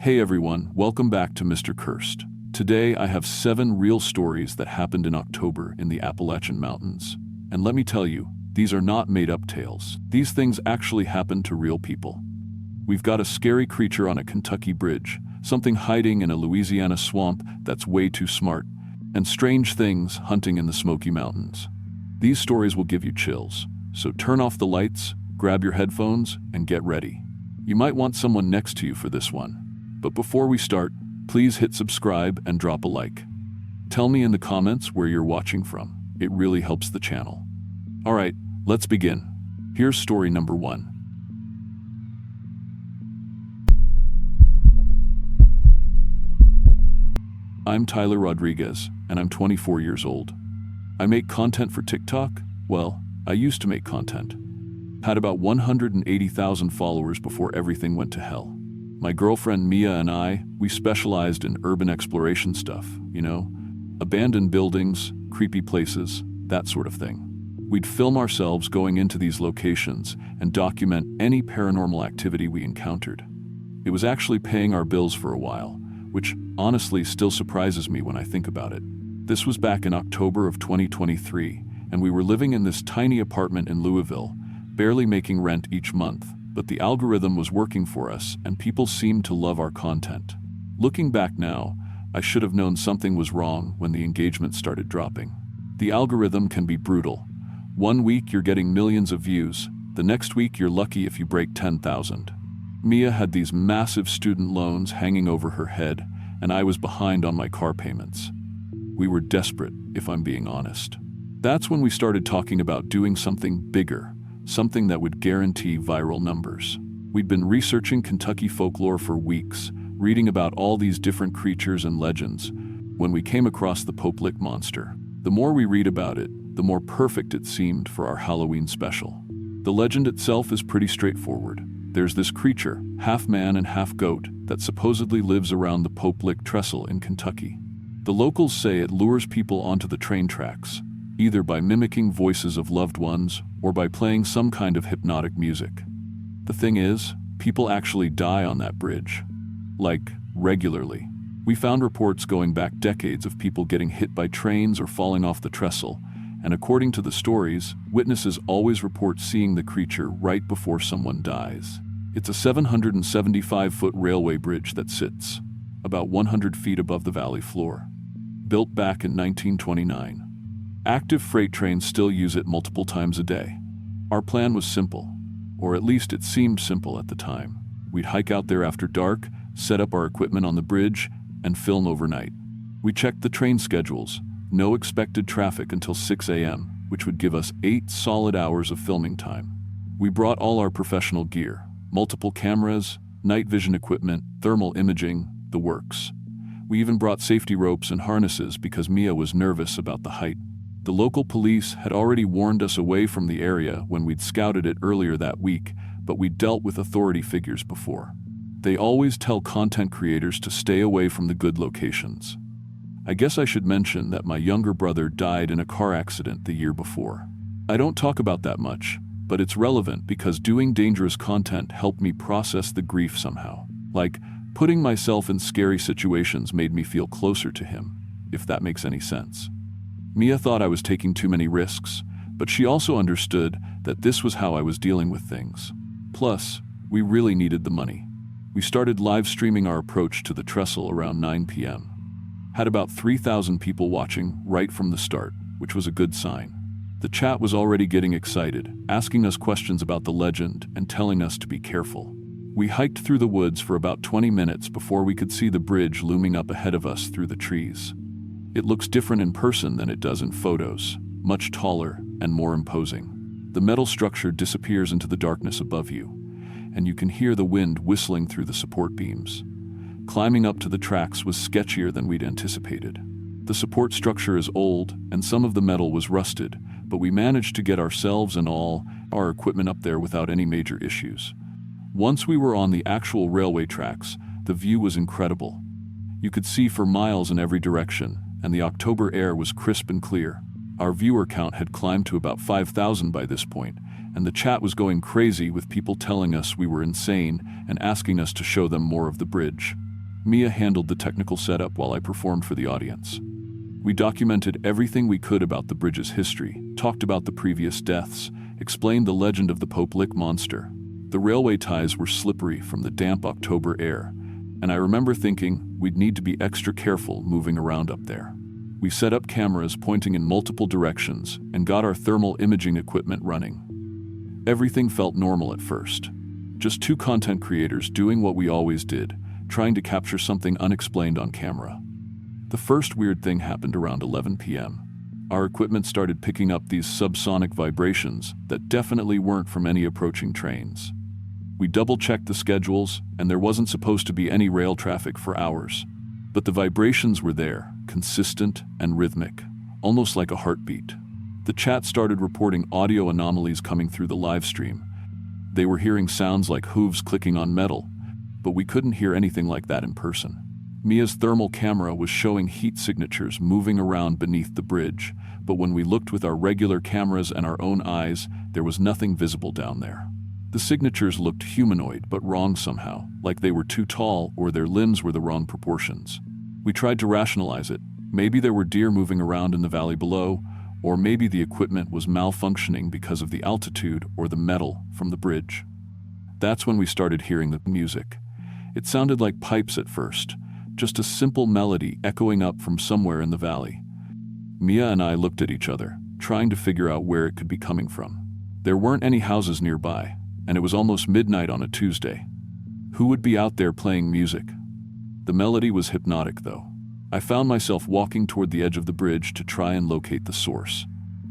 Hey everyone, welcome back to Mr. Cursed. Today I have 7 real stories that happened in October in the Appalachian Mountains. And let me tell you, these are not made-up tales. These things actually happened to real people. We've got a scary creature on a Kentucky bridge, something hiding in a Louisiana swamp that's way too smart, and strange things hunting in the Smoky Mountains. These stories will give you chills, so turn off the lights, grab your headphones, and get ready. You might want someone next to you for this one. But before we start, please hit subscribe and drop a like. Tell me in the comments where you're watching from. It really helps the channel. Alright, let's begin. Here's story number 1. I'm Tyler Rodriguez, and I'm 24 years old. I make content for TikTok. Well, I used to make content. Had about 180,000 followers before everything went to hell. My girlfriend Mia and we specialized in urban exploration stuff, abandoned buildings, creepy places, that sort of thing. We'd film ourselves going into these locations and document any paranormal activity we encountered. It was actually paying our bills for a while, which honestly still surprises me when I think about it. This was back in October of 2023, and we were living in this tiny apartment in Louisville, barely making rent each month. But the algorithm was working for us, and people seemed to love our content. Looking back now, I should have known something was wrong when the engagement started dropping. The algorithm can be brutal. One week you're getting millions of views, the next week you're lucky if you break 10,000. Mia had these massive student loans hanging over her head, and I was behind on my car payments. We were desperate, if I'm being honest. That's when we started talking about doing something bigger. Something that would guarantee viral numbers. We'd been researching Kentucky folklore for weeks, reading about all these different creatures and legends, when we came across the Pope Lick monster. The more we read about it, the more perfect it seemed for our Halloween special. The legend itself is pretty straightforward. There's this creature, half man and half goat, that supposedly lives around the Pope Lick trestle in Kentucky. The locals say it lures people onto the train tracks, either by mimicking voices of loved ones or by playing some kind of hypnotic music. The thing is, people actually die on that bridge. Like, regularly. We found reports going back decades of people getting hit by trains or falling off the trestle, and according to the stories, witnesses always report seeing the creature right before someone dies. It's a 775-foot railway bridge that sits about 100 feet above the valley floor. Built back in 1929. Active freight trains still use it multiple times a day. Our plan was simple, or at least it seemed simple at the time. We'd hike out there after dark, set up our equipment on the bridge, and film overnight. We checked the train schedules, no expected traffic until 6 a.m., which would give us 8 solid hours of filming time. We brought all our professional gear, multiple cameras, night vision equipment, thermal imaging, the works. We even brought safety ropes and harnesses because Mia was nervous about the height. The local police had already warned us away from the area when we'd scouted it earlier that week, but we'd dealt with authority figures before. They always tell content creators to stay away from the good locations. I guess I should mention that my younger brother died in a car accident the year before. I don't talk about that much, but it's relevant because doing dangerous content helped me process the grief somehow. Like, putting myself in scary situations made me feel closer to him, if that makes any sense. Mia thought I was taking too many risks, but she also understood that this was how I was dealing with things. Plus, we really needed the money. We started live streaming our approach to the trestle around 9 p.m. Had about 3,000 people watching right from the start, which was a good sign. The chat was already getting excited, asking us questions about the legend and telling us to be careful. We hiked through the woods for about 20 minutes before we could see the bridge looming up ahead of us through the trees. It looks different in person than it does in photos, much taller and more imposing. The metal structure disappears into the darkness above you, and you can hear the wind whistling through the support beams. Climbing up to the tracks was sketchier than we'd anticipated. The support structure is old, and some of the metal was rusted, but we managed to get ourselves and all our equipment up there without any major issues. Once we were on the actual railway tracks, the view was incredible. You could see for miles in every direction, and the October air was crisp and clear. Our viewer count had climbed to about 5,000 by this point, and the chat was going crazy with people telling us we were insane and asking us to show them more of the bridge. Mia handled the technical setup while I performed for the audience. We documented everything we could about the bridge's history, talked about the previous deaths, explained the legend of the Pope Lick monster. The railway ties were slippery from the damp October air, and I remember thinking we'd need to be extra careful moving around up there. We set up cameras pointing in multiple directions and got our thermal imaging equipment running. Everything felt normal at first. Just two content creators doing what we always did, trying to capture something unexplained on camera. The first weird thing happened around 11 p.m. Our equipment started picking up these subsonic vibrations that definitely weren't from any approaching trains. We double-checked the schedules, and there wasn't supposed to be any rail traffic for hours. But the vibrations were there, consistent and rhythmic, almost like a heartbeat. The chat started reporting audio anomalies coming through the live stream. They were hearing sounds like hooves clicking on metal, but we couldn't hear anything like that in person. Mia's thermal camera was showing heat signatures moving around beneath the bridge, but when we looked with our regular cameras and our own eyes, there was nothing visible down there. The signatures looked humanoid but wrong somehow, like they were too tall or their limbs were the wrong proportions. We tried to rationalize it. Maybe there were deer moving around in the valley below, or maybe the equipment was malfunctioning because of the altitude or the metal from the bridge. That's when we started hearing the music. It sounded like pipes at first, just a simple melody echoing up from somewhere in the valley. Mia and I looked at each other, trying to figure out where it could be coming from. There weren't any houses nearby, and it was almost midnight on a Tuesday. Who would be out there playing music? The melody was hypnotic, though. I found myself walking toward the edge of the bridge to try and locate the source.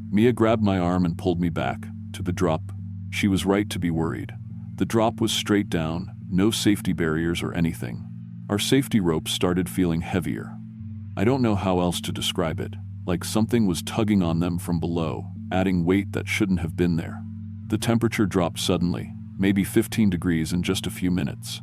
Mia grabbed my arm and pulled me back to the drop. She was right to be worried. The drop was straight down, no safety barriers or anything. Our safety ropes started feeling heavier. I don't know how else to describe it, like something was tugging on them from below, adding weight that shouldn't have been there. The temperature dropped suddenly, maybe 15 degrees in just a few minutes.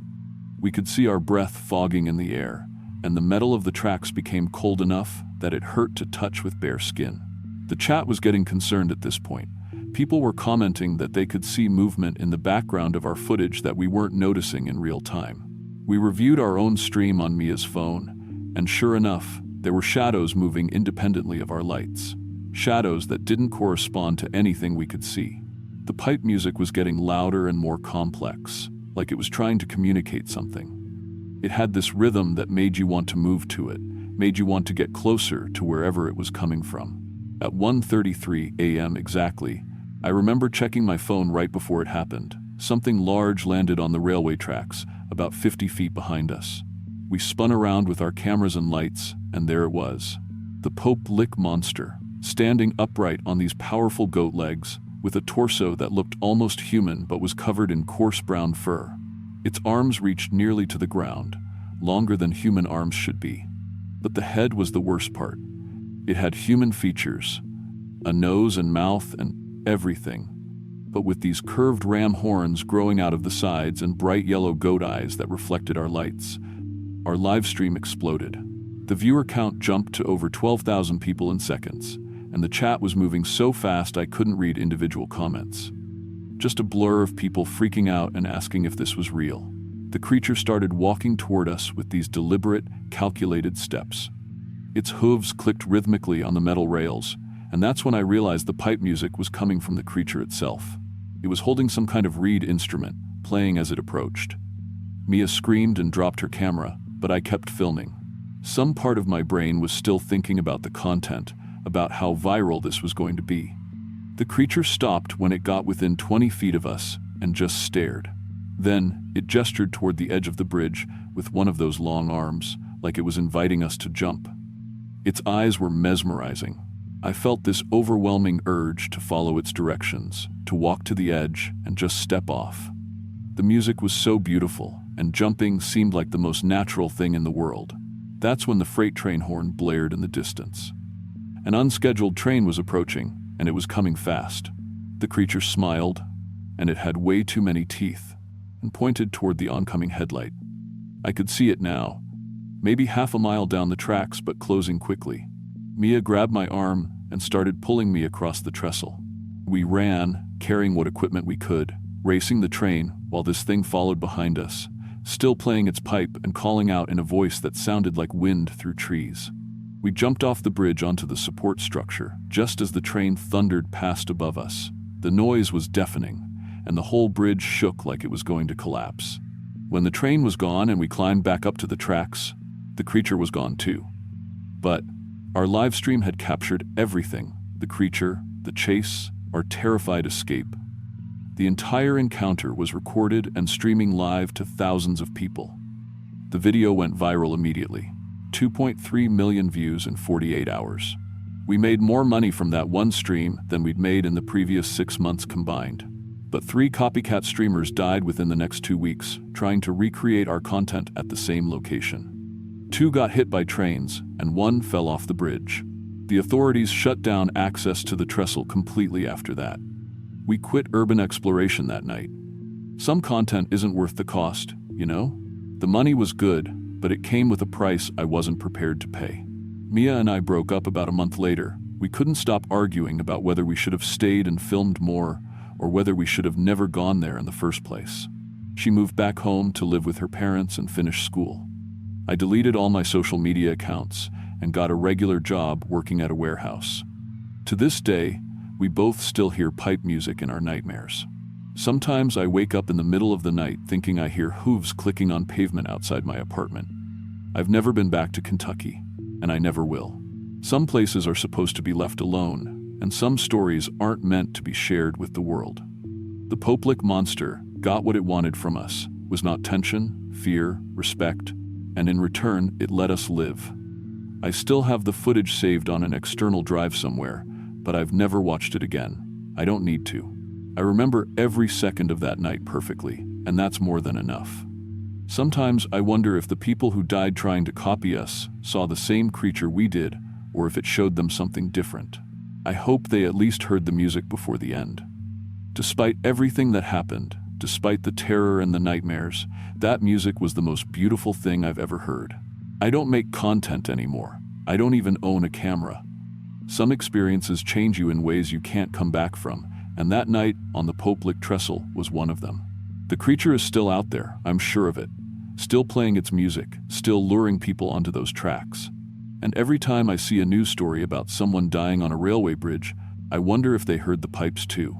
We could see our breath fogging in the air, and the metal of the tracks became cold enough that it hurt to touch with bare skin. The chat was getting concerned at this point. People were commenting that they could see movement in the background of our footage that we weren't noticing in real time. We reviewed our own stream on Mia's phone, and sure enough, there were shadows moving independently of our lights. Shadows that didn't correspond to anything we could see. The pipe music was getting louder and more complex, like it was trying to communicate something. It had this rhythm that made you want to move to it, made you want to get closer to wherever it was coming from. At 1:33 a.m. exactly, I remember checking my phone right before it happened. Something large landed on the railway tracks, about 50 feet behind us. We spun around with our cameras and lights, and there it was. The Pope Lick monster, standing upright on these powerful goat legs, with a torso that looked almost human but was covered in coarse brown fur. Its arms reached nearly to the ground, longer than human arms should be. But the head was the worst part. It had human features, a nose and mouth and everything, but with these curved ram horns growing out of the sides and bright yellow goat eyes that reflected our lights. Our live stream exploded. The viewer count jumped to over 12,000 people in seconds, and the chat was moving so fast I couldn't read individual comments. Just a blur of people freaking out and asking if this was real. The creature started walking toward us with these deliberate, calculated steps. Its hooves clicked rhythmically on the metal rails, and that's when I realized the pipe music was coming from the creature itself. It was holding some kind of reed instrument, playing as it approached. Mia screamed and dropped her camera, but I kept filming. Some part of my brain was still thinking about the content, about how viral this was going to be. The creature stopped when it got within 20 feet of us and just stared. Then, it gestured toward the edge of the bridge with one of those long arms, like it was inviting us to jump. Its eyes were mesmerizing. I felt this overwhelming urge to follow its directions, to walk to the edge and just step off. The music was so beautiful, and jumping seemed like the most natural thing in the world. That's when the freight train horn blared in the distance. An unscheduled train was approaching, and it was coming fast. The creature smiled, and it had way too many teeth, and pointed toward the oncoming headlight. I could see it now, maybe half a mile down the tracks but closing quickly. Mia grabbed my arm and started pulling me across the trestle. We ran, carrying what equipment we could, racing the train while this thing followed behind us, still playing its pipe and calling out in a voice that sounded like wind through trees. We jumped off the bridge onto the support structure just as the train thundered past above us. The noise was deafening, and the whole bridge shook like it was going to collapse. When the train was gone and we climbed back up to the tracks, the creature was gone too. But our live stream had captured everything: the creature, the chase, our terrified escape. The entire encounter was recorded and streaming live to thousands of people. The video went viral immediately. 2.3 million views in 48 hours. We made more money from that one stream than we'd made in the previous 6 months combined. But 3 copycat streamers died within the next 2 weeks, trying to recreate our content at the same location. 2 got hit by trains, and 1 fell off the bridge. The authorities shut down access to the trestle completely after that. We quit urban exploration that night. Some content isn't worth the cost, you know? The money was good, but it came with a price I wasn't prepared to pay. Mia and I broke up about a month later. We couldn't stop arguing about whether we should have stayed and filmed more, or whether we should have never gone there in the first place. She moved back home to live with her parents and finish school. I deleted all my social media accounts and got a regular job working at a warehouse. To this day, we both still hear pipe music in our nightmares. Sometimes I wake up in the middle of the night thinking I hear hooves clicking on pavement outside my apartment. I've never been back to Kentucky, and I never will. Some places are supposed to be left alone, and some stories aren't meant to be shared with the world. The Poplik monster got what it wanted from us, was not tension, fear, respect, and in return it let us live. I still have the footage saved on an external drive somewhere, but I've never watched it again. I don't need to. I remember every second of that night perfectly, and that's more than enough. Sometimes I wonder if the people who died trying to copy us saw the same creature we did, or if it showed them something different. I hope they at least heard the music before the end. Despite everything that happened, despite the terror and the nightmares, that music was the most beautiful thing I've ever heard. I don't make content anymore. I don't even own a camera. Some experiences change you in ways you can't come back from, and that night on the Poplik trestle was one of them. The creature is still out there, I'm sure of it, still playing its music, still luring people onto those tracks. And every time I see a news story about someone dying on a railway bridge, I wonder if they heard the pipes too.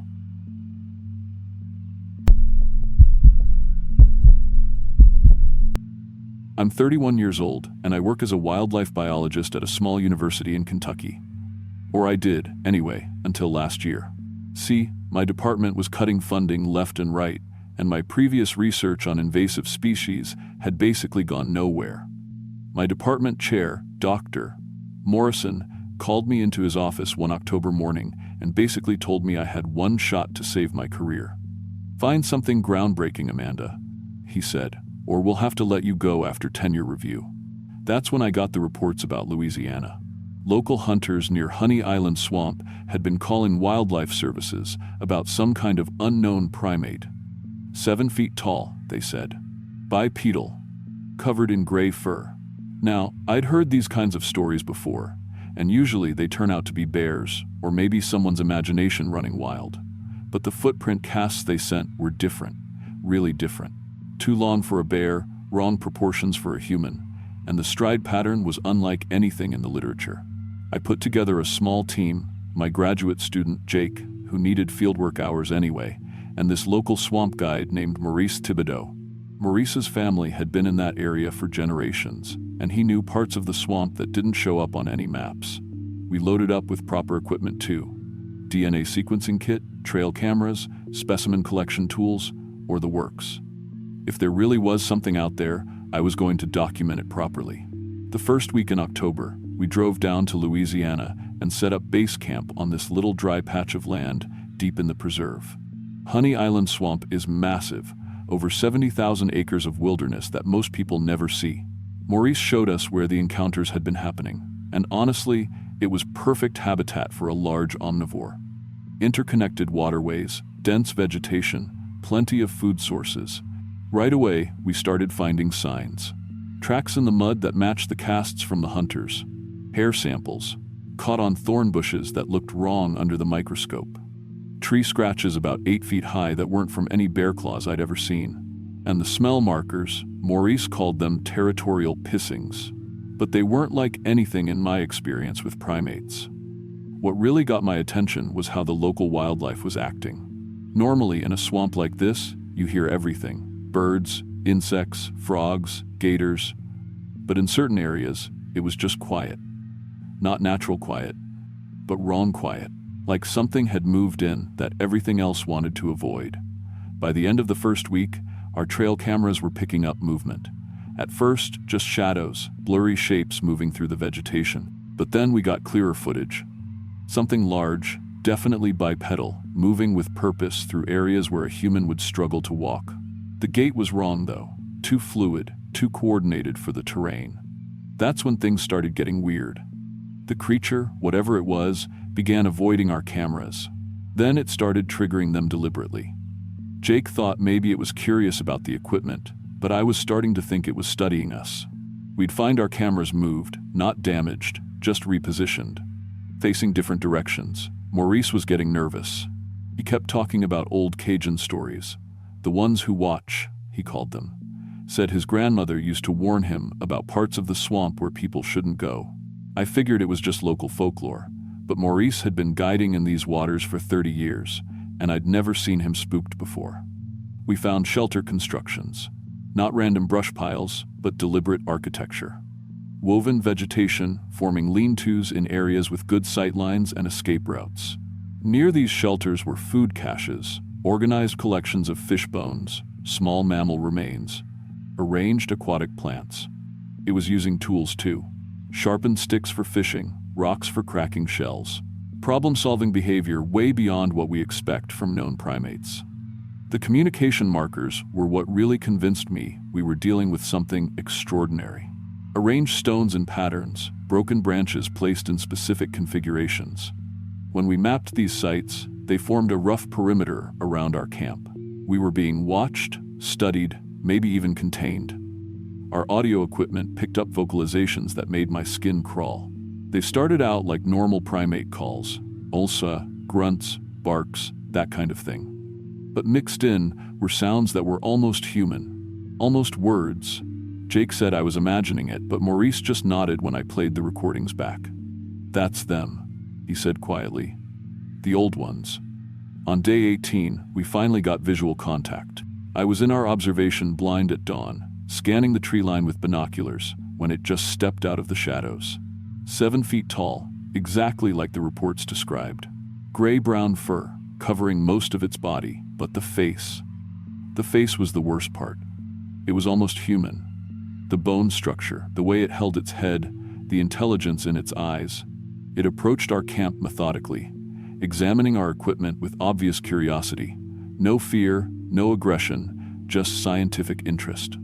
I'm 31 years old, and I work as a wildlife biologist at a small university in Kentucky. Or I did, anyway, until last year. See, my department was cutting funding left and right, and my previous research on invasive species had basically gone nowhere. My department chair, Dr. Morrison, called me into his office one October morning and basically told me I had one shot to save my career. "Find something groundbreaking, Amanda," he said, "or we'll have to let you go after tenure review." That's when I got the reports about Louisiana. Local hunters near Honey Island Swamp had been calling wildlife services about some kind of unknown primate. 7 feet tall, they said. Bipedal, covered in gray fur. Now, I'd heard these kinds of stories before, and usually they turn out to be bears, or maybe someone's imagination running wild. But the footprint casts they sent were different, really different. Too long for a bear, wrong proportions for a human, and the stride pattern was unlike anything in the literature. I put together a small team, my graduate student Jake, who needed fieldwork hours anyway, and this local swamp guide named Maurice Thibodeau. Maurice's family had been in that area for generations, and he knew parts of the swamp that didn't show up on any maps. We loaded up with proper equipment too. DNA sequencing kit, trail cameras, specimen collection tools, or the works. If there really was something out there, I was going to document it properly. The first week in October, we drove down to Louisiana and set up base camp on this little dry patch of land deep in the preserve. Honey Island Swamp is massive, over 70,000 acres of wilderness that most people never see. Maurice showed us where the encounters had been happening, and honestly, it was perfect habitat for a large omnivore. Interconnected waterways, dense vegetation, plenty of food sources. Right away, we started finding signs. Tracks in the mud that matched the casts from the hunters. Hair samples, caught on thorn bushes that looked wrong under the microscope. tree scratches about 8 feet high that weren't from any bear claws I'd ever seen. And the smell markers, Maurice called them territorial pissings. But they weren't like anything in my experience with primates. What really got my attention was how the local wildlife was acting. Normally, in a swamp like this, you hear everything: birds, insects, frogs, gators. But in certain areas, it was just quiet. Not natural quiet, but wrong quiet. Like something had moved in that everything else wanted to avoid. By the end of the first week, our trail cameras were picking up movement. At first, just shadows, blurry shapes moving through the vegetation. But then we got clearer footage. Something large, definitely bipedal, moving with purpose through areas where a human would struggle to walk. The gait was wrong though, too fluid, too coordinated for the terrain. That's when things started getting weird. The creature, whatever it was, began avoiding our cameras. Then it started triggering them deliberately. Jake thought maybe it was curious about the equipment, but I was starting to think it was studying us. We'd find our cameras moved, not damaged, just repositioned, facing different directions. Maurice was getting nervous. He kept talking about old Cajun stories. The ones who watch, he called them. Said his grandmother used to warn him about parts of the swamp where people shouldn't go. I figured it was just local folklore, but Maurice had been guiding in these waters for 30 years, and I'd never seen him spooked before. We found shelter constructions. Not random brush piles, but deliberate architecture. Woven vegetation forming lean-tos in areas with good sightlines and escape routes. Near these shelters were food caches, organized collections of fish bones, small mammal remains, arranged aquatic plants. It was using tools too. Sharpened sticks for fishing, rocks for cracking shells. Problem-solving behavior way beyond what we expect from known primates. The communication markers were what really convinced me we were dealing with something extraordinary. Arranged stones in patterns, broken branches placed in specific configurations. When we mapped these sites, they formed a rough perimeter around our camp. We were being watched, studied, maybe even contained. Our audio equipment picked up vocalizations that made my skin crawl. They started out like normal primate calls, ulsa, grunts, barks, that kind of thing. But mixed in were sounds that were almost human, almost words. Jake said I was imagining it, but Maurice just nodded when I played the recordings back. "That's them," he said quietly. "The old ones." On day 18, we finally got visual contact. I was in our observation blind at dawn, scanning the tree line with binoculars, when it just stepped out of the shadows. 7 feet tall, exactly like the reports described. Gray-brown fur, covering most of its body, but the face. The face was the worst part. It was almost human. The bone structure, the way it held its head, the intelligence in its eyes. It approached our camp methodically, examining our equipment with obvious curiosity. No fear, no aggression, just scientific interest.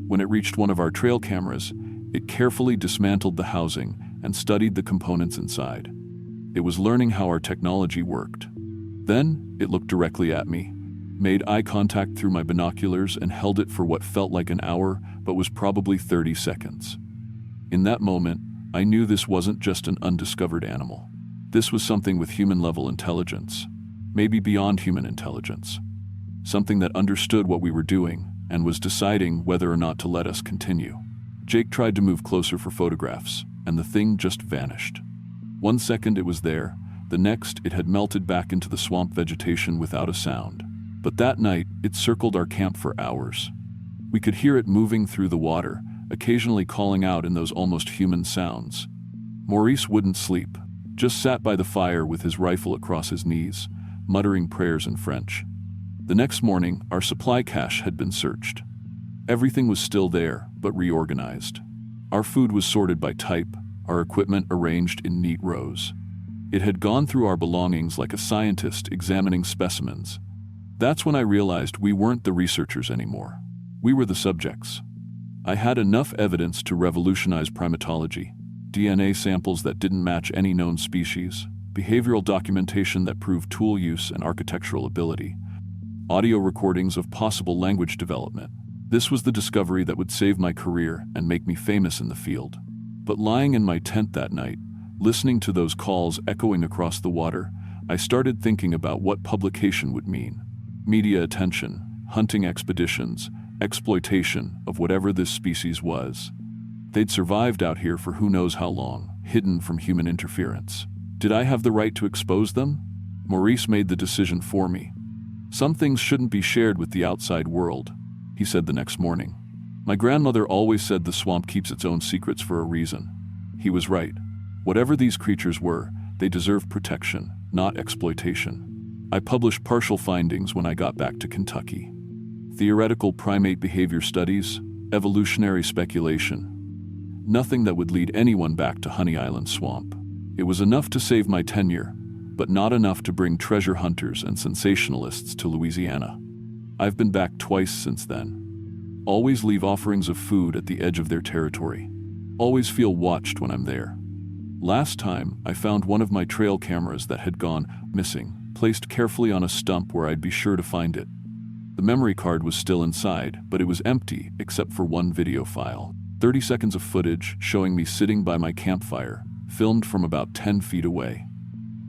When it reached one of our trail cameras, it carefully dismantled the housing and studied the components inside. It was learning how our technology worked. Then, it looked directly at me, made eye contact through my binoculars and held it for what felt like an hour, but was probably 30 seconds. In that moment, I knew this wasn't just an undiscovered animal. This was something with human-level intelligence, maybe beyond human intelligence. Something that understood what we were doing and was deciding whether or not to let us continue. Jake tried to move closer for photographs, and the thing just vanished. 1 second it was there, the next it had melted back into the swamp vegetation without a sound. But that night, it circled our camp for hours. We could hear it moving through the water, occasionally calling out in those almost human sounds. Maurice wouldn't sleep, just sat by the fire with his rifle across his knees, muttering prayers in French. The next morning, our supply cache had been searched. Everything was still there, but reorganized. Our food was sorted by type, our equipment arranged in neat rows. It had gone through our belongings like a scientist examining specimens. That's when I realized we weren't the researchers anymore. We were the subjects. I had enough evidence to revolutionize primatology. DNA samples that didn't match any known species, behavioral documentation that proved tool use and architectural ability, audio recordings of possible language development. This was the discovery that would save my career and make me famous in the field. But lying in my tent that night, listening to those calls echoing across the water, I started thinking about what publication would mean. Media attention, hunting expeditions, exploitation of whatever this species was. They'd survived out here for who knows how long, hidden from human interference. Did I have the right to expose them? Maurice made the decision for me. Some things shouldn't be shared with the outside world, he said the next morning. My grandmother always said the swamp keeps its own secrets for a reason. He was right. Whatever these creatures were, they deserve protection, not exploitation. I published partial findings when I got back to Kentucky. Theoretical primate behavior studies, evolutionary speculation. Nothing that would lead anyone back to Honey Island Swamp. It was enough to save my tenure, but not enough to bring treasure hunters and sensationalists to Louisiana. I've been back twice since then. Always leave offerings of food at the edge of their territory. Always feel watched when I'm there. Last time, I found one of my trail cameras that had gone missing, placed carefully on a stump where I'd be sure to find it. The memory card was still inside, but it was empty except for one video file. 30 seconds of footage showing me sitting by my campfire, filmed from about 10 feet away.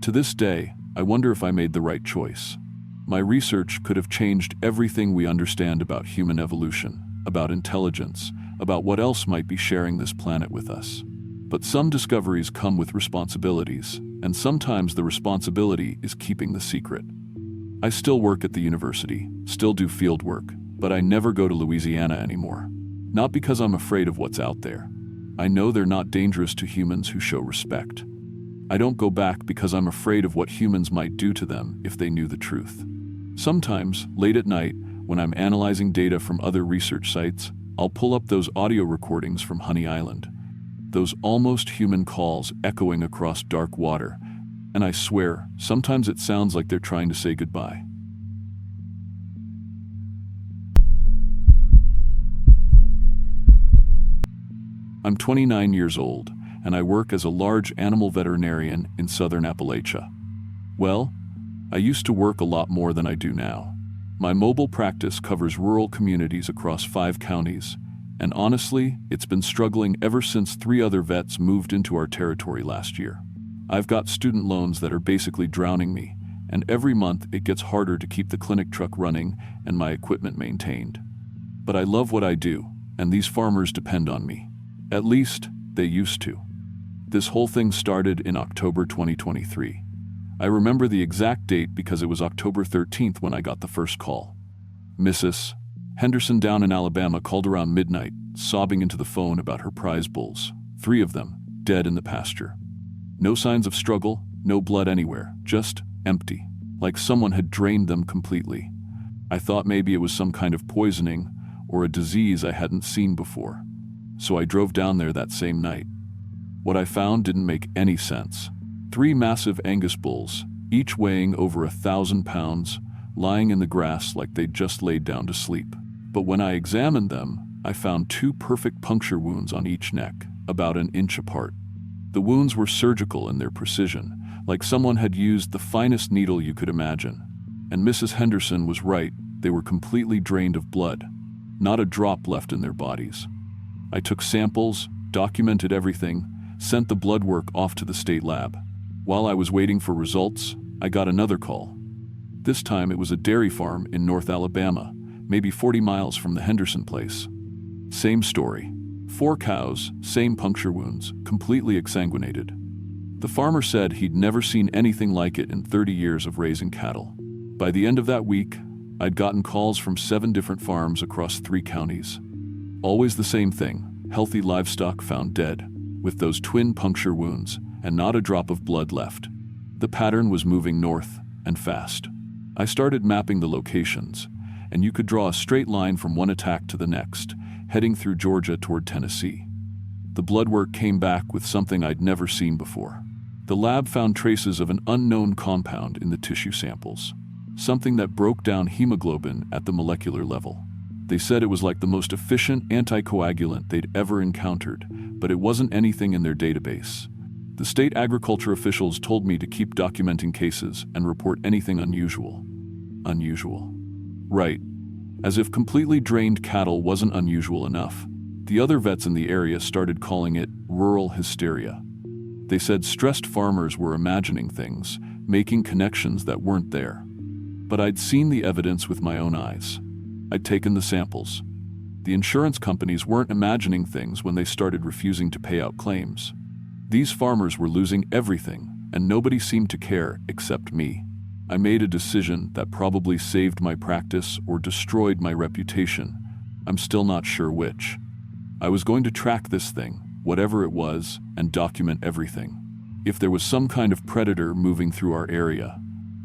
To this day, I wonder if I made the right choice. My research could have changed everything we understand about human evolution, about intelligence, about what else might be sharing this planet with us. But some discoveries come with responsibilities, and sometimes the responsibility is keeping the secret. I still work at the university, still do field work, but I never go to Louisiana anymore. Not because I'm afraid of what's out there. I know they're not dangerous to humans who show respect. I don't go back because I'm afraid of what humans might do to them if they knew the truth. Sometimes, late at night, when I'm analyzing data from other research sites, I'll pull up those audio recordings from Honey Island. Those almost human calls echoing across dark water, and I swear, sometimes it sounds like they're trying to say goodbye. I'm 29 years old, and I work as a large animal veterinarian in southern Appalachia. Well, I used to work a lot more than I do now. My mobile practice covers rural communities across 5 counties, and honestly, it's been struggling ever since 3 other vets moved into our territory last year. I've got student loans that are basically drowning me, and every month it gets harder to keep the clinic truck running and my equipment maintained. But I love what I do, and these farmers depend on me. At least, they used to. This whole thing started in October 2023. I remember the exact date because it was October 13th when I got the first call. Mrs. Henderson down in Alabama called around midnight, sobbing into the phone about her prize bulls, 3 of them, dead in the pasture. No signs of struggle, no blood anywhere, just empty, like someone had drained them completely. I thought maybe it was some kind of poisoning or a disease I hadn't seen before. So I drove down there that same night. What I found didn't make any sense. 3 massive Angus bulls, each weighing over 1,000 pounds, lying in the grass like they'd just laid down to sleep. But when I examined them, I found 2 perfect puncture wounds on each neck, about an inch apart. The wounds were surgical in their precision, like someone had used the finest needle you could imagine. And Mrs. Henderson was right, they were completely drained of blood. Not a drop left in their bodies. I took samples, documented everything, sent the blood work off to the state lab. While I was waiting for results, I got another call. This time it was a dairy farm in North Alabama, maybe 40 miles from the Henderson place. Same story. 4 cows, same puncture wounds, completely exsanguinated. The farmer said he'd never seen anything like it in 30 years of raising cattle. By the end of that week, I'd gotten calls from 7 different farms across 3 counties. Always the same thing, healthy livestock found dead, with those twin puncture wounds, and not a drop of blood left. The pattern was moving north, and fast. I started mapping the locations, and you could draw a straight line from one attack to the next, heading through Georgia toward Tennessee. The blood work came back with something I'd never seen before. The lab found traces of an unknown compound in the tissue samples, something that broke down hemoglobin at the molecular level. They said it was like the most efficient anticoagulant they'd ever encountered, but it wasn't anything in their database. The state agriculture officials told me to keep documenting cases and report anything unusual. Unusual. Right. As if completely drained cattle wasn't unusual enough, the other vets in the area started calling it rural hysteria. They said stressed farmers were imagining things, making connections that weren't there. But I'd seen the evidence with my own eyes. I'd taken the samples. The insurance companies weren't imagining things when they started refusing to pay out claims. These farmers were losing everything, and nobody seemed to care except me. I made a decision that probably saved my practice or destroyed my reputation. I'm still not sure which. I was going to track this thing, whatever it was, and document everything. If there was some kind of predator moving through our area,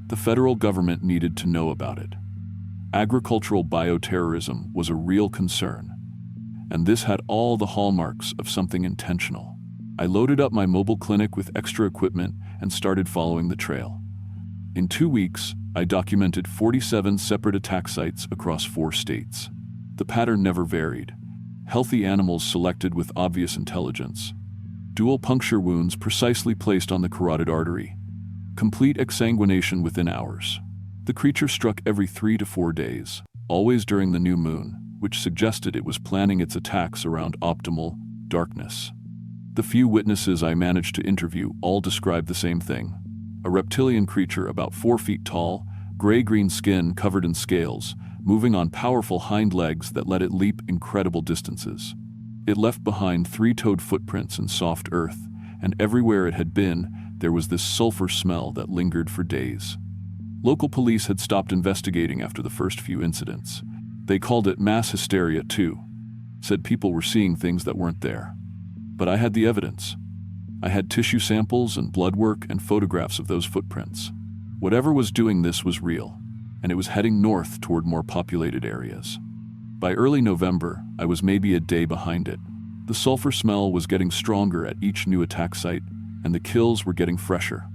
the federal government needed to know about it. Agricultural bioterrorism was a real concern, and this had all the hallmarks of something intentional. I loaded up my mobile clinic with extra equipment and started following the trail. In 2 weeks, I documented 47 separate attack sites across 4 states. The pattern never varied. Healthy animals selected with obvious intelligence. Dual puncture wounds precisely placed on the carotid artery. Complete exsanguination within hours. The creature struck every 3 to 4 days, always during the new moon, which suggested it was planning its attacks around optimal darkness. The few witnesses I managed to interview all described the same thing. A reptilian creature about 4 feet tall, gray-green skin covered in scales, moving on powerful hind legs that let it leap incredible distances. It left behind 3-toed footprints in soft earth, and everywhere it had been, there was this sulfur smell that lingered for days. Local police had stopped investigating after the first few incidents. They called it mass hysteria too, said people were seeing things that weren't there. But I had the evidence. I had tissue samples and blood work and photographs of those footprints. Whatever was doing this was real, and it was heading north toward more populated areas. By early November, I was maybe a day behind it. The sulfur smell was getting stronger at each new attack site, and the kills were getting fresher.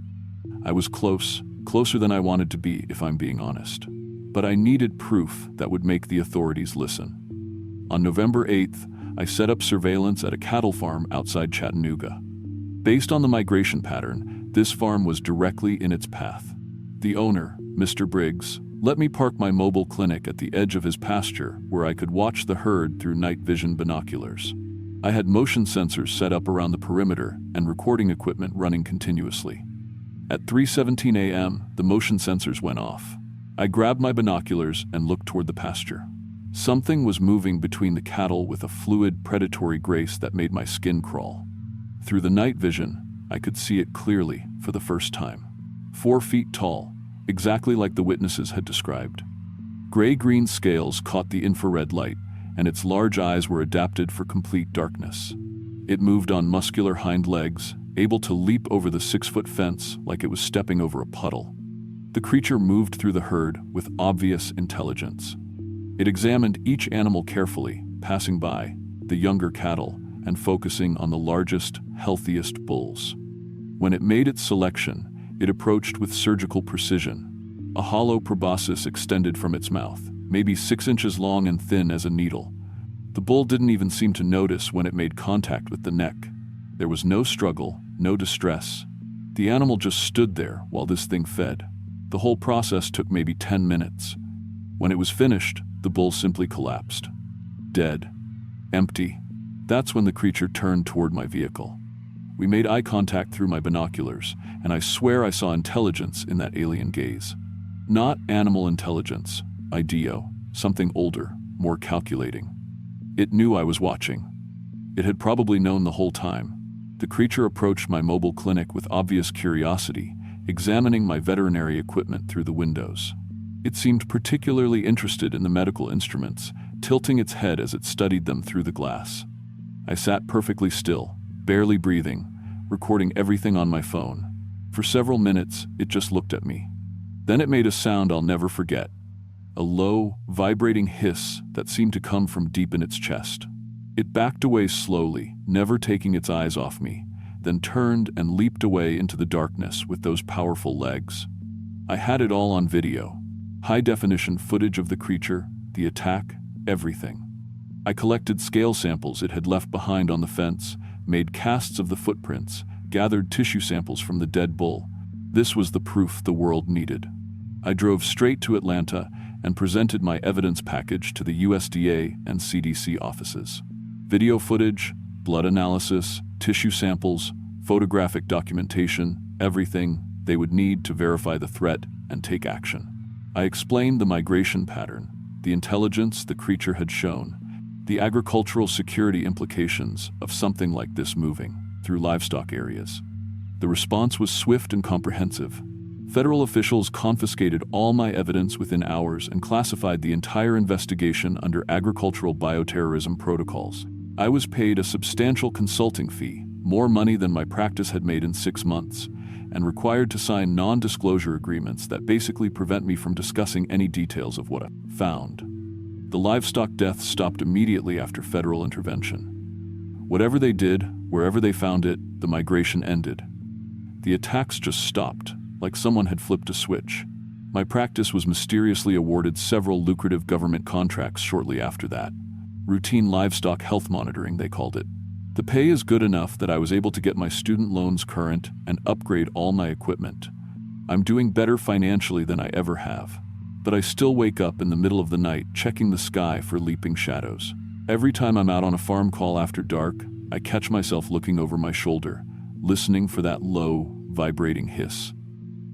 I was closer than I wanted to be, if I'm being honest. But I needed proof that would make the authorities listen. On November 8th, I set up surveillance at a cattle farm outside Chattanooga. Based on the migration pattern, this farm was directly in its path. The owner, Mr. Briggs, let me park my mobile clinic at the edge of his pasture where I could watch the herd through night vision binoculars. I had motion sensors set up around the perimeter and recording equipment running continuously. At 3:17 a.m., the motion sensors went off. I grabbed my binoculars and looked toward the pasture. Something was moving between the cattle with a fluid, predatory grace that made my skin crawl. Through the night vision, I could see it clearly for the first time. 4 feet tall, exactly like the witnesses had described. Gray-green scales caught the infrared light, and its large eyes were adapted for complete darkness. It moved on muscular hind legs, able to leap over the 6-foot fence like it was stepping over a puddle. The creature moved through the herd with obvious intelligence. It examined each animal carefully, passing by the younger cattle and focusing on the largest, healthiest bulls. When it made its selection, it approached with surgical precision. A hollow proboscis extended from its mouth, maybe 6 inches long and thin as a needle. The bull didn't even seem to notice when it made contact with the neck. There was no struggle, no distress. The animal just stood there while this thing fed. The whole process took maybe 10 minutes. When it was finished, the bull simply collapsed. Dead. Empty. That's when the creature turned toward my vehicle. We made eye contact through my binoculars, and I swear I saw intelligence in that alien gaze. Not animal intelligence, IDEO, something older, more calculating. It knew I was watching. It had probably known the whole time. The creature approached my mobile clinic with obvious curiosity, examining my veterinary equipment through the windows. It seemed particularly interested in the medical instruments, tilting its head as it studied them through the glass. I sat perfectly still, barely breathing, recording everything on my phone. For several minutes, it just looked at me. Then it made a sound I'll never forget. A low, vibrating hiss that seemed to come from deep in its chest. It backed away slowly, never taking its eyes off me, then turned and leaped away into the darkness with those powerful legs. I had it all on video. High-definition footage of the creature, the attack, everything. I collected scale samples it had left behind on the fence, made casts of the footprints, gathered tissue samples from the dead bull. This was the proof the world needed. I drove straight to Atlanta and presented my evidence package to the USDA and CDC offices. Video footage, blood analysis, tissue samples, photographic documentation, everything, they would need to verify the threat and take action. I explained the migration pattern, the intelligence the creature had shown, the agricultural security implications of something like this moving through livestock areas. The response was swift and comprehensive. Federal officials confiscated all my evidence within hours and classified the entire investigation under agricultural bioterrorism protocols. I was paid a substantial consulting fee, more money than my practice had made in 6 months, and required to sign non-disclosure agreements that basically prevent me from discussing any details of what I found. The livestock death stopped immediately after federal intervention. Whatever they did, wherever they found it, the migration ended. The attacks just stopped, like someone had flipped a switch. My practice was mysteriously awarded several lucrative government contracts shortly after that. Routine livestock health monitoring, they called it. The pay is good enough that I was able to get my student loans current and upgrade all my equipment. I'm doing better financially than I ever have. But I still wake up in the middle of the night checking the sky for leaping shadows. Every time I'm out on a farm call after dark, I catch myself looking over my shoulder, listening for that low, vibrating hiss.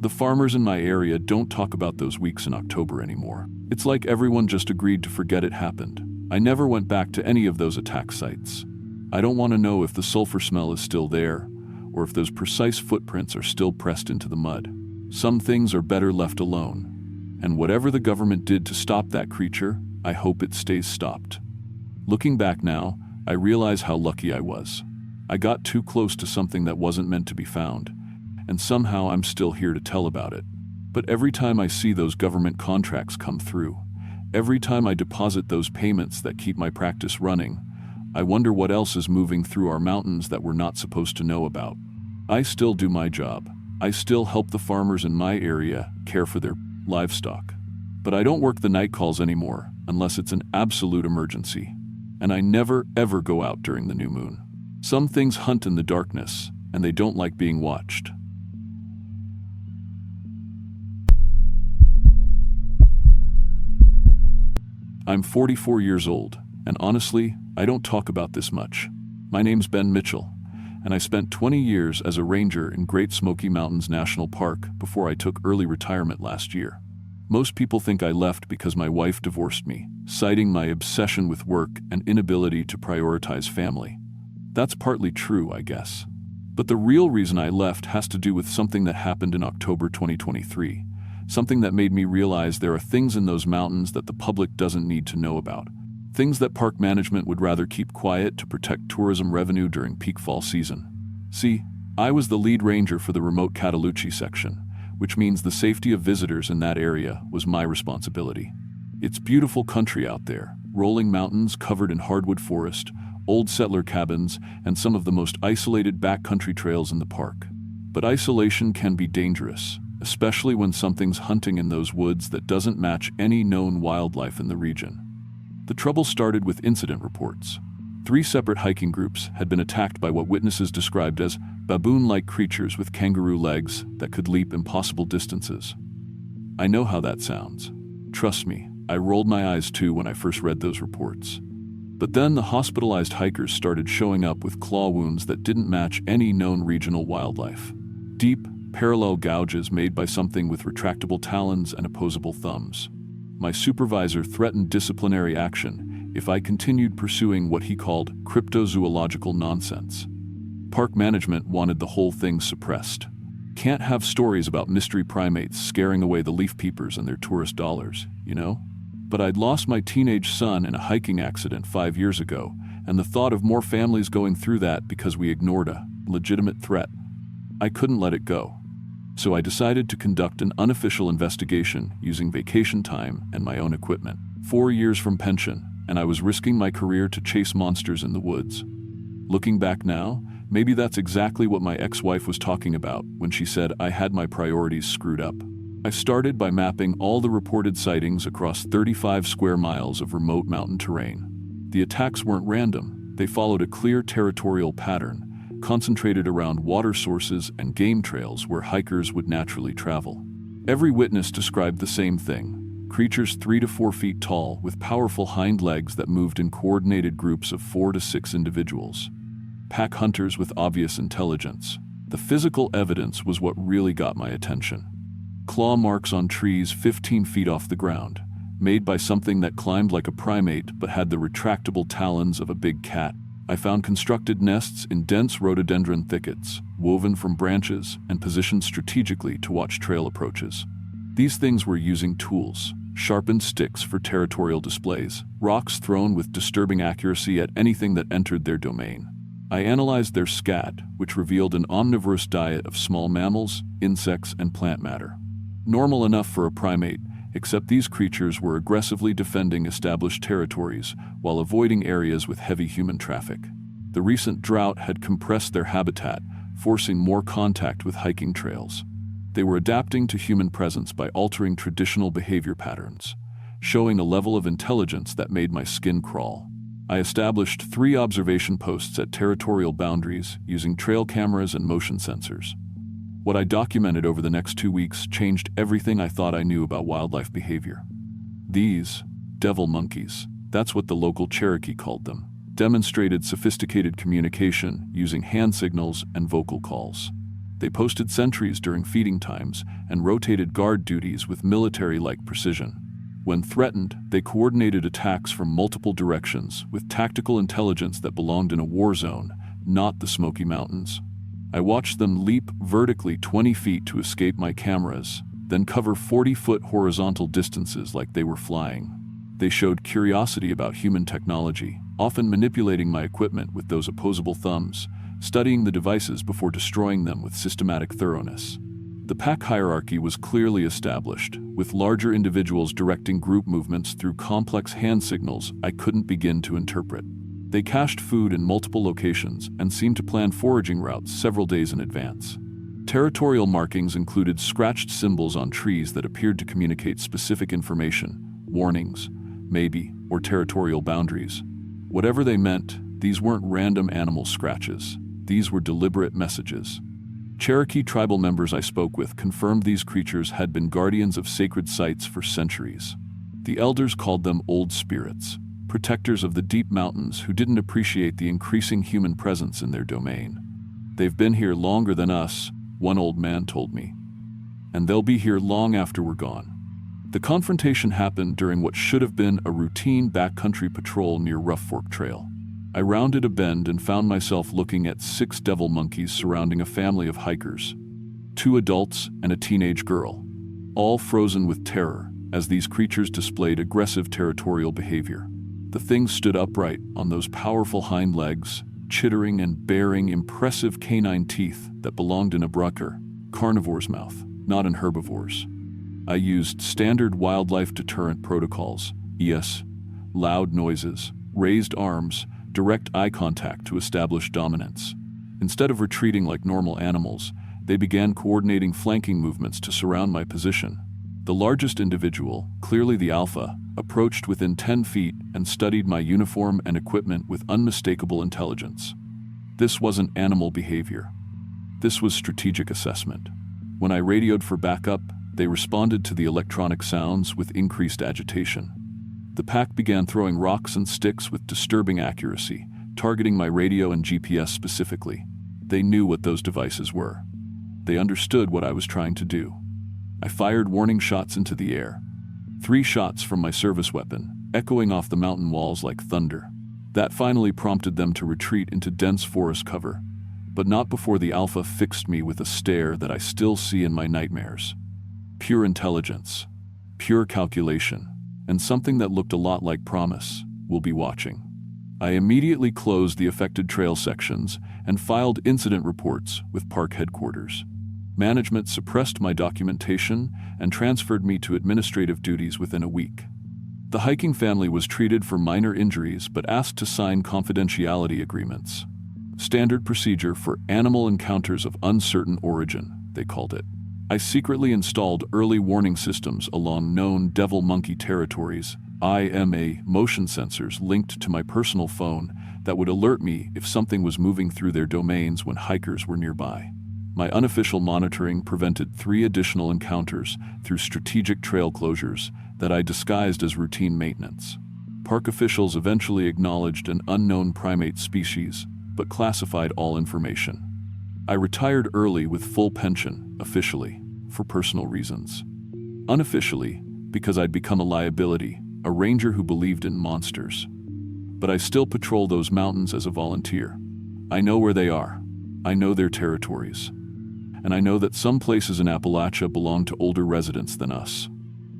The farmers in my area don't talk about those weeks in October anymore. It's like everyone just agreed to forget it happened. I never went back to any of those attack sites. I don't want to know if the sulfur smell is still there, or if those precise footprints are still pressed into the mud. Some things are better left alone. And whatever the government did to stop that creature, I hope it stays stopped. Looking back now, I realize how lucky I was. I got too close to something that wasn't meant to be found, and somehow I'm still here to tell about it. But every time I see those government contracts come through, every time I deposit those payments that keep my practice running, I wonder what else is moving through our mountains that we're not supposed to know about. I still do my job. I still help the farmers in my area care for their livestock. But I don't work the night calls anymore unless it's an absolute emergency. And I never, ever go out during the new moon. Some things hunt in the darkness, and they don't like being watched. I'm 44 years old, and honestly, I don't talk about this much. My name's Ben Mitchell, and I spent 20 years as a ranger in Great Smoky Mountains National Park before I took early retirement last year. Most people think I left because my wife divorced me, citing my obsession with work and inability to prioritize family. That's partly true, I guess. But the real reason I left has to do with something that happened in October 2023, something that made me realize there are things in those mountains that the public doesn't need to know about. Things that park management would rather keep quiet to protect tourism revenue during peak fall season. See, I was the lead ranger for the remote Cataloochee section, which means the safety of visitors in that area was my responsibility. It's beautiful country out there, rolling mountains covered in hardwood forest, old settler cabins, and some of the most isolated backcountry trails in the park. But isolation can be dangerous, especially when something's hunting in those woods that doesn't match any known wildlife in the region. The trouble started with incident reports. 3 separate hiking groups had been attacked by what witnesses described as baboon-like creatures with kangaroo legs that could leap impossible distances. I know how that sounds. Trust me, I rolled my eyes too when I first read those reports. But then the hospitalized hikers started showing up with claw wounds that didn't match any known regional wildlife. Deep, parallel gouges made by something with retractable talons and opposable thumbs. My supervisor threatened disciplinary action if I continued pursuing what he called cryptozoological nonsense. Park management wanted the whole thing suppressed. Can't have stories about mystery primates scaring away the leaf peepers and their tourist dollars, you know? But I'd lost my teenage son in a hiking accident 5 years ago, and the thought of more families going through that because we ignored a legitimate threat, I couldn't let it go. So I decided to conduct an unofficial investigation using vacation time and my own equipment. 4 years from pension, and I was risking my career to chase monsters in the woods. Looking back now, maybe that's exactly what my ex-wife was talking about when she said I had my priorities screwed up. I started by mapping all the reported sightings across 35 square miles of remote mountain terrain. The attacks weren't random. They followed a clear territorial pattern, concentrated around water sources and game trails where hikers would naturally travel. Every witness described the same thing: creatures 3 to 4 feet tall with powerful hind legs that moved in coordinated groups of 4 to 6 individuals. Pack hunters with obvious intelligence. The physical evidence was what really got my attention. Claw marks on trees 15 feet off the ground, made by something that climbed like a primate but had the retractable talons of a big cat. I found constructed nests in dense rhododendron thickets, woven from branches and positioned strategically to watch trail approaches. These things were using tools, sharpened sticks for territorial displays, rocks thrown with disturbing accuracy at anything that entered their domain. I analyzed their scat, which revealed an omnivorous diet of small mammals, insects, and plant matter. Normal enough for a primate, except these creatures were aggressively defending established territories while avoiding areas with heavy human traffic. The recent drought had compressed their habitat, forcing more contact with hiking trails. They were adapting to human presence by altering traditional behavior patterns, showing a level of intelligence that made my skin crawl. I established 3 observation posts at territorial boundaries using trail cameras and motion sensors. What I documented over the next 2 weeks changed everything I thought I knew about wildlife behavior. These devil monkeys, that's what the local Cherokee called them, demonstrated sophisticated communication using hand signals and vocal calls. They posted sentries during feeding times and rotated guard duties with military-like precision. When threatened, they coordinated attacks from multiple directions with tactical intelligence that belonged in a war zone, not the Smoky Mountains. I watched them leap vertically 20 feet to escape my cameras, then cover 40-foot horizontal distances like they were flying. They showed curiosity about human technology, often manipulating my equipment with those opposable thumbs, studying the devices before destroying them with systematic thoroughness. The pack hierarchy was clearly established, with larger individuals directing group movements through complex hand signals I couldn't begin to interpret. They cached food in multiple locations and seemed to plan foraging routes several days in advance. Territorial markings included scratched symbols on trees that appeared to communicate specific information, warnings, maybe, or territorial boundaries. Whatever they meant, these weren't random animal scratches. These were deliberate messages. Cherokee tribal members I spoke with confirmed these creatures had been guardians of sacred sites for centuries. The elders called them old spirits, protectors of the deep mountains who didn't appreciate the increasing human presence in their domain. "They've been here longer than us," one old man told me, "and they'll be here long after we're gone." The confrontation happened during what should have been a routine backcountry patrol near Rough Fork Trail. I rounded a bend and found myself looking at 6 devil monkeys surrounding a family of hikers, 2 adults and a teenage girl, all frozen with terror as these creatures displayed aggressive territorial behavior. The things stood upright on those powerful hind legs, chittering and baring impressive canine teeth that belonged in a brucker, carnivore's mouth, not an herbivore's. I used standard wildlife deterrent protocols, loud noises, raised arms, direct eye contact to establish dominance. Instead of retreating like normal animals, they began coordinating flanking movements to surround my position. The largest individual, clearly the alpha, approached within 10 feet and studied my uniform and equipment with unmistakable intelligence. This wasn't animal behavior. This was strategic assessment. When I radioed for backup, they responded to the electronic sounds with increased agitation. The pack began throwing rocks and sticks with disturbing accuracy, targeting my radio and GPS specifically. They knew what those devices were. They understood what I was trying to do. I fired warning shots into the air. 3 shots from my service weapon, echoing off the mountain walls like thunder. That finally prompted them to retreat into dense forest cover, but not before the alpha fixed me with a stare that I still see in my nightmares. Pure intelligence, pure calculation, and something that looked a lot like promise. "We'll be watching." I immediately closed the affected trail sections and filed incident reports with park headquarters. Management suppressed my documentation and transferred me to administrative duties within a week. The hiking family was treated for minor injuries but asked to sign confidentiality agreements. Standard procedure for animal encounters of uncertain origin, they called it. I secretly installed early warning systems along known devil monkey territories, IMA motion sensors linked to my personal phone that would alert me if something was moving through their domains when hikers were nearby. My unofficial monitoring prevented 3 additional encounters through strategic trail closures that I disguised as routine maintenance. Park officials eventually acknowledged an unknown primate species, but classified all information. I retired early with full pension, officially, for personal reasons. Unofficially, because I'd become a liability, a ranger who believed in monsters. But I still patrol those mountains as a volunteer. I know where they are. I know their territories. And I know that some places in Appalachia belong to older residents than us.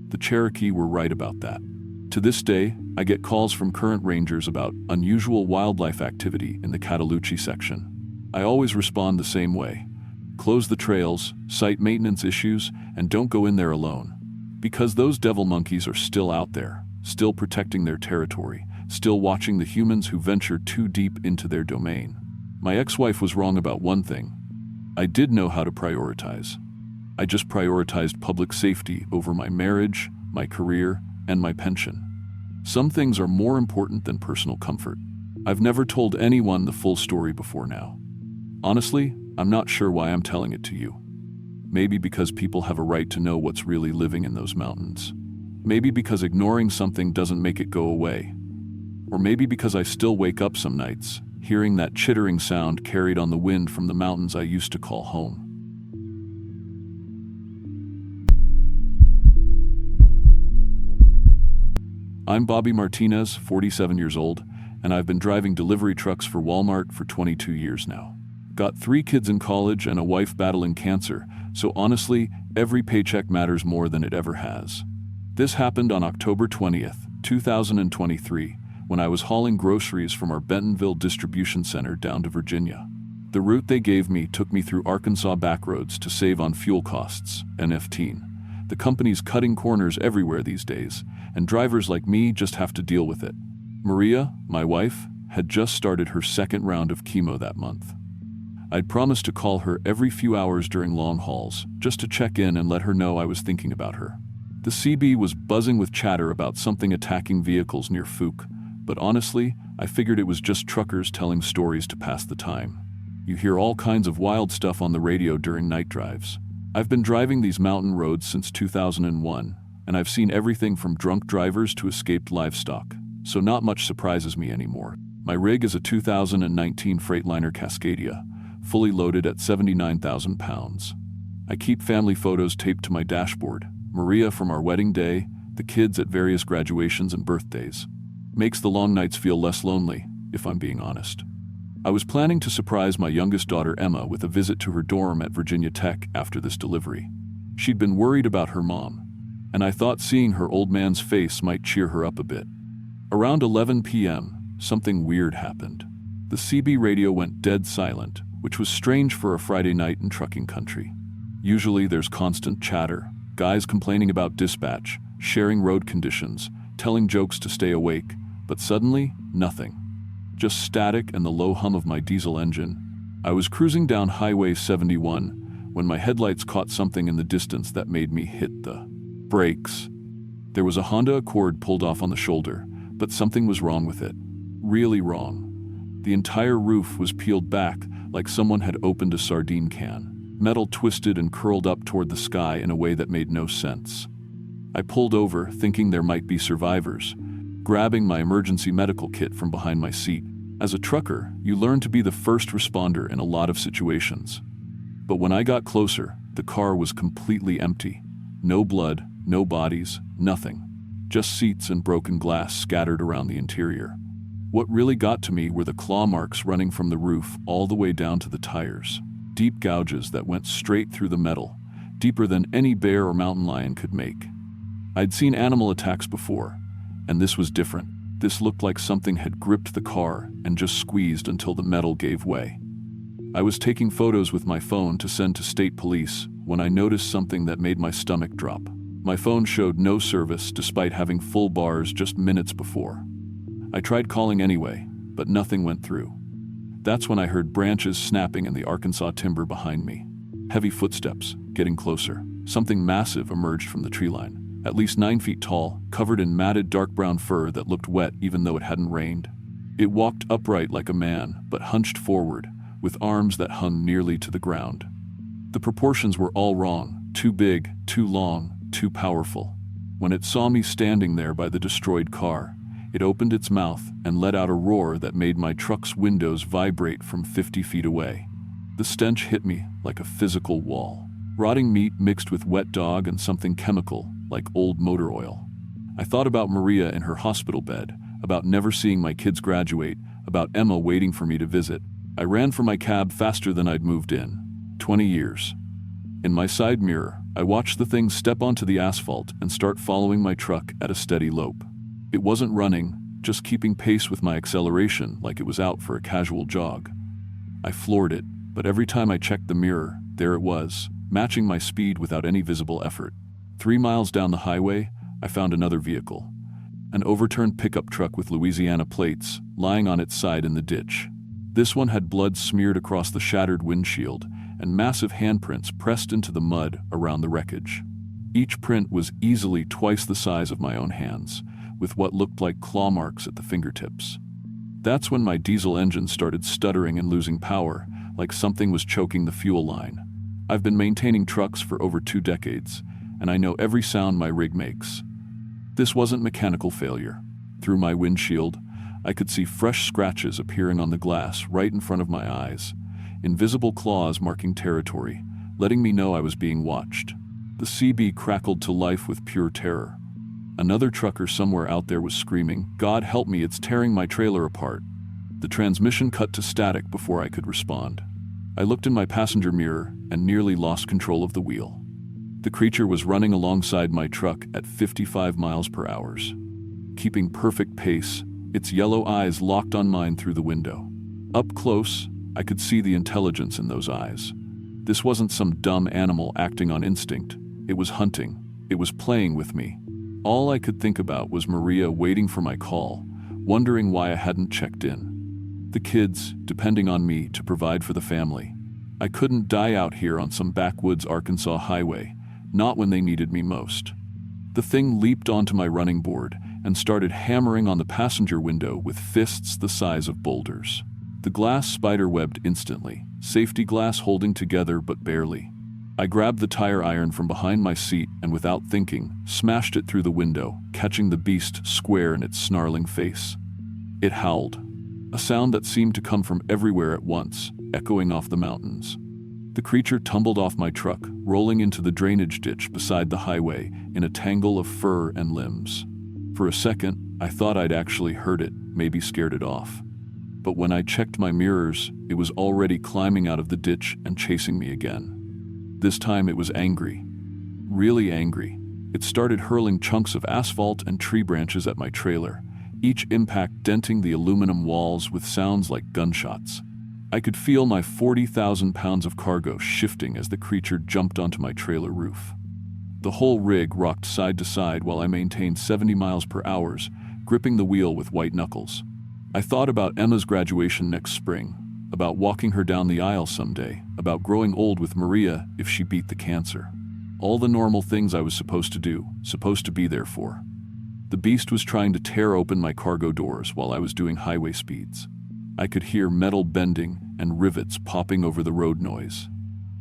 The Cherokee were right about that. To this day, I get calls from current rangers about unusual wildlife activity in the Cataloochee section. I always respond the same way. Close the trails, cite maintenance issues, and don't go in there alone. Because those devil monkeys are still out there, still protecting their territory, still watching the humans who venture too deep into their domain. My ex-wife was wrong about one thing. I did know how to prioritize. I just prioritized public safety over my marriage, my career, and my pension. Some things are more important than personal comfort. I've never told anyone the full story before now. Honestly, I'm not sure why I'm telling it to you. Maybe because people have a right to know what's really living in those mountains. Maybe because ignoring something doesn't make it go away. Or maybe because I still wake up some nights, hearing that chittering sound carried on the wind from the mountains I used to call home. I'm Bobby Martinez, 47 years old, and I've been driving delivery trucks for Walmart for 22 years now. Got 3 kids in college and a wife battling cancer, so honestly, every paycheck matters more than it ever has. This happened on October 20th, 2023, when I was hauling groceries from our Bentonville distribution center down to Virginia. The route they gave me took me through Arkansas backroads to save on fuel costs, N15. The company's cutting corners everywhere these days, and drivers like me just have to deal with it. Maria, my wife, had just started her 2nd round of chemo that month. I'd promised to call her every few hours during long hauls, just to check in and let her know I was thinking about her. The CB was buzzing with chatter about something attacking vehicles near Fuke, but honestly, I figured it was just truckers telling stories to pass the time. You hear all kinds of wild stuff on the radio during night drives. I've been driving these mountain roads since 2001, and I've seen everything from drunk drivers to escaped livestock, so not much surprises me anymore. My rig is a 2019 Freightliner Cascadia, fully loaded at 79,000 pounds. I keep family photos taped to my dashboard, Maria from our wedding day, the kids at various graduations and birthdays. Makes the long nights feel less lonely, if I'm being honest. I was planning to surprise my youngest daughter Emma with a visit to her dorm at Virginia Tech after this delivery. She'd been worried about her mom, and I thought seeing her old man's face might cheer her up a bit. Around 11 p.m., something weird happened. The CB radio went dead silent, which was strange for a Friday night in trucking country. Usually there's constant chatter, guys complaining about dispatch, sharing road conditions, telling jokes to stay awake, but suddenly, nothing. Just static and the low hum of my diesel engine. I was cruising down Highway 71 when my headlights caught something in the distance that made me hit the brakes. There was a Honda Accord pulled off on the shoulder, but something was wrong with it. Really wrong. The entire roof was peeled back like someone had opened a sardine can. Metal twisted and curled up toward the sky in a way that made no sense. I pulled over, thinking there might be survivors, grabbing my emergency medical kit from behind my seat. As a trucker, you learn to be the first responder in a lot of situations. But when I got closer, the car was completely empty. No blood, no bodies, nothing. Just seats and broken glass scattered around the interior. What really got to me were the claw marks running from the roof all the way down to the tires. Deep gouges that went straight through the metal, deeper than any bear or mountain lion could make. I'd seen animal attacks before, and this was different. This looked like something had gripped the car and just squeezed until the metal gave way. I was taking photos with my phone to send to state police when I noticed something that made my stomach drop. My phone showed no service despite having full bars just minutes before. I tried calling anyway, but nothing went through. That's when I heard branches snapping in the Arkansas timber behind me. Heavy footsteps, getting closer. Something massive emerged from the tree line, at least 9 feet tall, covered in matted dark brown fur that looked wet even though it hadn't rained. It walked upright like a man, but hunched forward, with arms that hung nearly to the ground. The proportions were all wrong, too big, too long, too powerful. When it saw me standing there by the destroyed car, it opened its mouth and let out a roar that made my truck's windows vibrate from 50 feet away. The stench hit me like a physical wall. Rotting meat mixed with wet dog and something chemical, like old motor oil. I thought about Maria in her hospital bed, about never seeing my kids graduate, about Emma waiting for me to visit. I ran for my cab faster than I'd moved in. 20 years. In my side mirror, I watched the thing step onto the asphalt and start following my truck at a steady lope. It wasn't running, just keeping pace with my acceleration like it was out for a casual jog. I floored it, but every time I checked the mirror, there it was, matching my speed without any visible effort. 3 miles down the highway, I found another vehicle. An overturned pickup truck with Louisiana plates, lying on its side in the ditch. This one had blood smeared across the shattered windshield, and massive handprints pressed into the mud around the wreckage. Each print was easily twice the size of my own hands, with what looked like claw marks at the fingertips. That's when my diesel engine started stuttering and losing power, like something was choking the fuel line. I've been maintaining trucks for over 2 decades, and I know every sound my rig makes. This wasn't mechanical failure. Through my windshield, I could see fresh scratches appearing on the glass right in front of my eyes, invisible claws marking territory, letting me know I was being watched. The CB crackled to life with pure terror. Another trucker somewhere out there was screaming, "God help me, it's tearing my trailer apart." The transmission cut to static before I could respond. I looked in my passenger mirror and nearly lost control of the wheel. The creature was running alongside my truck at 55 miles per hour. Keeping perfect pace, its yellow eyes locked on mine through the window. Up close, I could see the intelligence in those eyes. This wasn't some dumb animal acting on instinct. It was hunting. It was playing with me. All I could think about was Maria waiting for my call, wondering why I hadn't checked in. The kids, depending on me to provide for the family. I couldn't die out here on some backwoods Arkansas highway, not when they needed me most. The thing leaped onto my running board and started hammering on the passenger window with fists the size of boulders. The glass spiderwebbed instantly, safety glass holding together but barely. I grabbed the tire iron from behind my seat and without thinking, smashed it through the window, catching the beast square in its snarling face. It howled, a sound that seemed to come from everywhere at once, echoing off the mountains. The creature tumbled off my truck, rolling into the drainage ditch beside the highway in a tangle of fur and limbs. For a second, I thought I'd actually heard it, maybe scared it off. But when I checked my mirrors, it was already climbing out of the ditch and chasing me again. This time it was angry. Really angry. It started hurling chunks of asphalt and tree branches at my trailer, each impact denting the aluminum walls with sounds like gunshots. I could feel my 40,000 pounds of cargo shifting as the creature jumped onto my trailer roof. The whole rig rocked side to side while I maintained 70 miles per hour, gripping the wheel with white knuckles. I thought about Emma's graduation next spring, about walking her down the aisle someday, about growing old with Maria if she beat the cancer. All the normal things I was supposed to do, supposed to be there for. The beast was trying to tear open my cargo doors while I was doing highway speeds. I could hear metal bending and rivets popping over the road noise.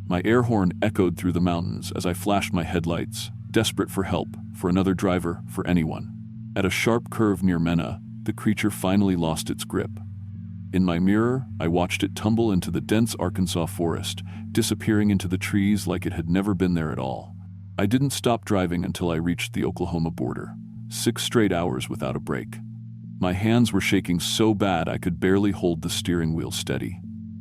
My air horn echoed through the mountains as I flashed my headlights, desperate for help, for another driver, for anyone. At a sharp curve near Mena, the creature finally lost its grip. In my mirror, I watched it tumble into the dense Arkansas forest, disappearing into the trees like it had never been there at all. I didn't stop driving until I reached the Oklahoma border, 6 straight hours without a break. My hands were shaking so bad I could barely hold the steering wheel steady.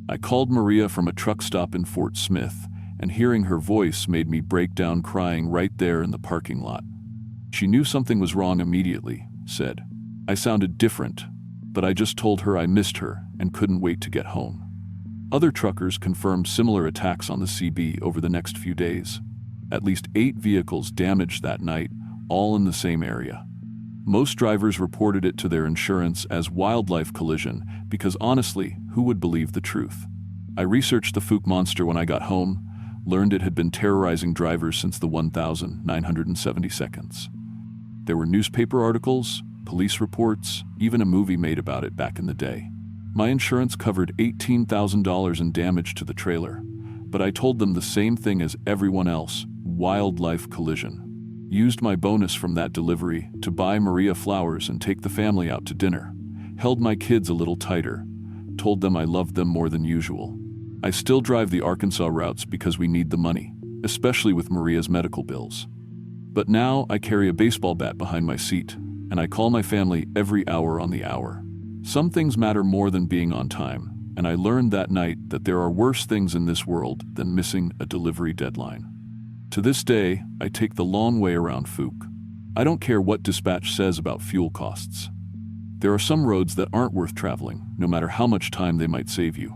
I called Maria from a truck stop in Fort Smith, and hearing her voice made me break down crying right there in the parking lot. She knew something was wrong immediately, said. I sounded different, but I just told her I missed her and couldn't wait to get home. Other truckers confirmed similar attacks on the CB over the next few days. At least 8 vehicles damaged that night, all in the same area. Most drivers reported it to their insurance as wildlife collision because honestly, who would believe the truth? I researched the Fook monster when I got home, learned it had been terrorizing drivers since the 1970 seconds. There were newspaper articles, police reports, even a movie made about it back in the day. My insurance covered $18,000 in damage to the trailer, but I told them the same thing as everyone else, wildlife collision. Used my bonus from that delivery to buy Maria flowers and take the family out to dinner. Held my kids a little tighter. Told them I loved them more than usual. I still drive the Arkansas routes because we need the money, especially with Maria's medical bills. But now I carry a baseball bat behind my seat, and I call my family every hour on the hour. Some things matter more than being on time, and I learned that night that there are worse things in this world than missing a delivery deadline. To this day, I take the long way around Fook. I don't care what dispatch says about fuel costs. There are some roads that aren't worth traveling, no matter how much time they might save you.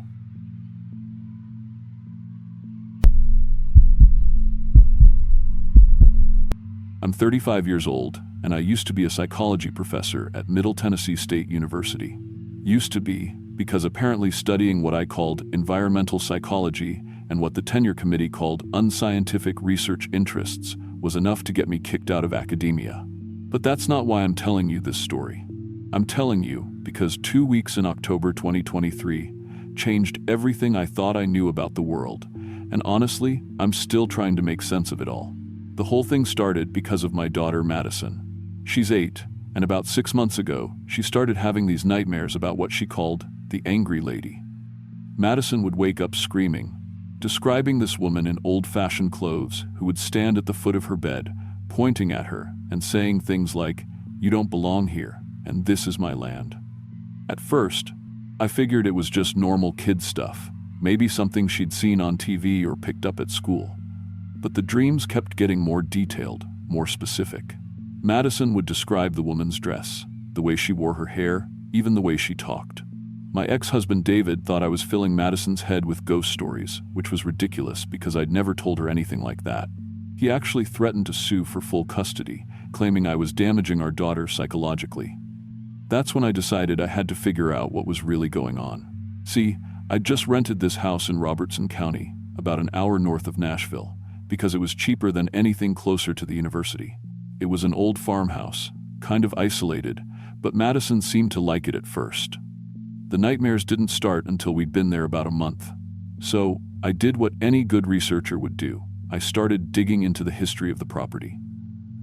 I'm 35 years old, and I used to be a psychology professor at Middle Tennessee State University. Used to be, because apparently studying what I called environmental psychology and what the tenure committee called unscientific research interests was enough to get me kicked out of academia. But that's not why I'm telling you this story. I'm telling you because 2 weeks in October 2023 changed everything I thought I knew about the world, and honestly, I'm still trying to make sense of it all. The whole thing started because of my daughter Madison. She's 8, and about 6 months ago, she started having these nightmares about what she called the angry lady. Madison would wake up screaming, describing this woman in old-fashioned clothes who would stand at the foot of her bed, pointing at her and saying things like, "You don't belong here, and this is my land." At first, I figured it was just normal kid stuff, maybe something she'd seen on TV or picked up at school. But the dreams kept getting more detailed, more specific. Madison would describe the woman's dress, the way she wore her hair, even the way she talked. My ex-husband David thought I was filling Madison's head with ghost stories, which was ridiculous because I'd never told her anything like that. He actually threatened to sue for full custody, claiming I was damaging our daughter psychologically. That's when I decided I had to figure out what was really going on. See, I'd just rented this house in Robertson County, about an hour north of Nashville, because it was cheaper than anything closer to the university. It was an old farmhouse, kind of isolated, but Madison seemed to like it at first. The nightmares didn't start until we'd been there about a month. So, I did what any good researcher would do. I started digging into the history of the property.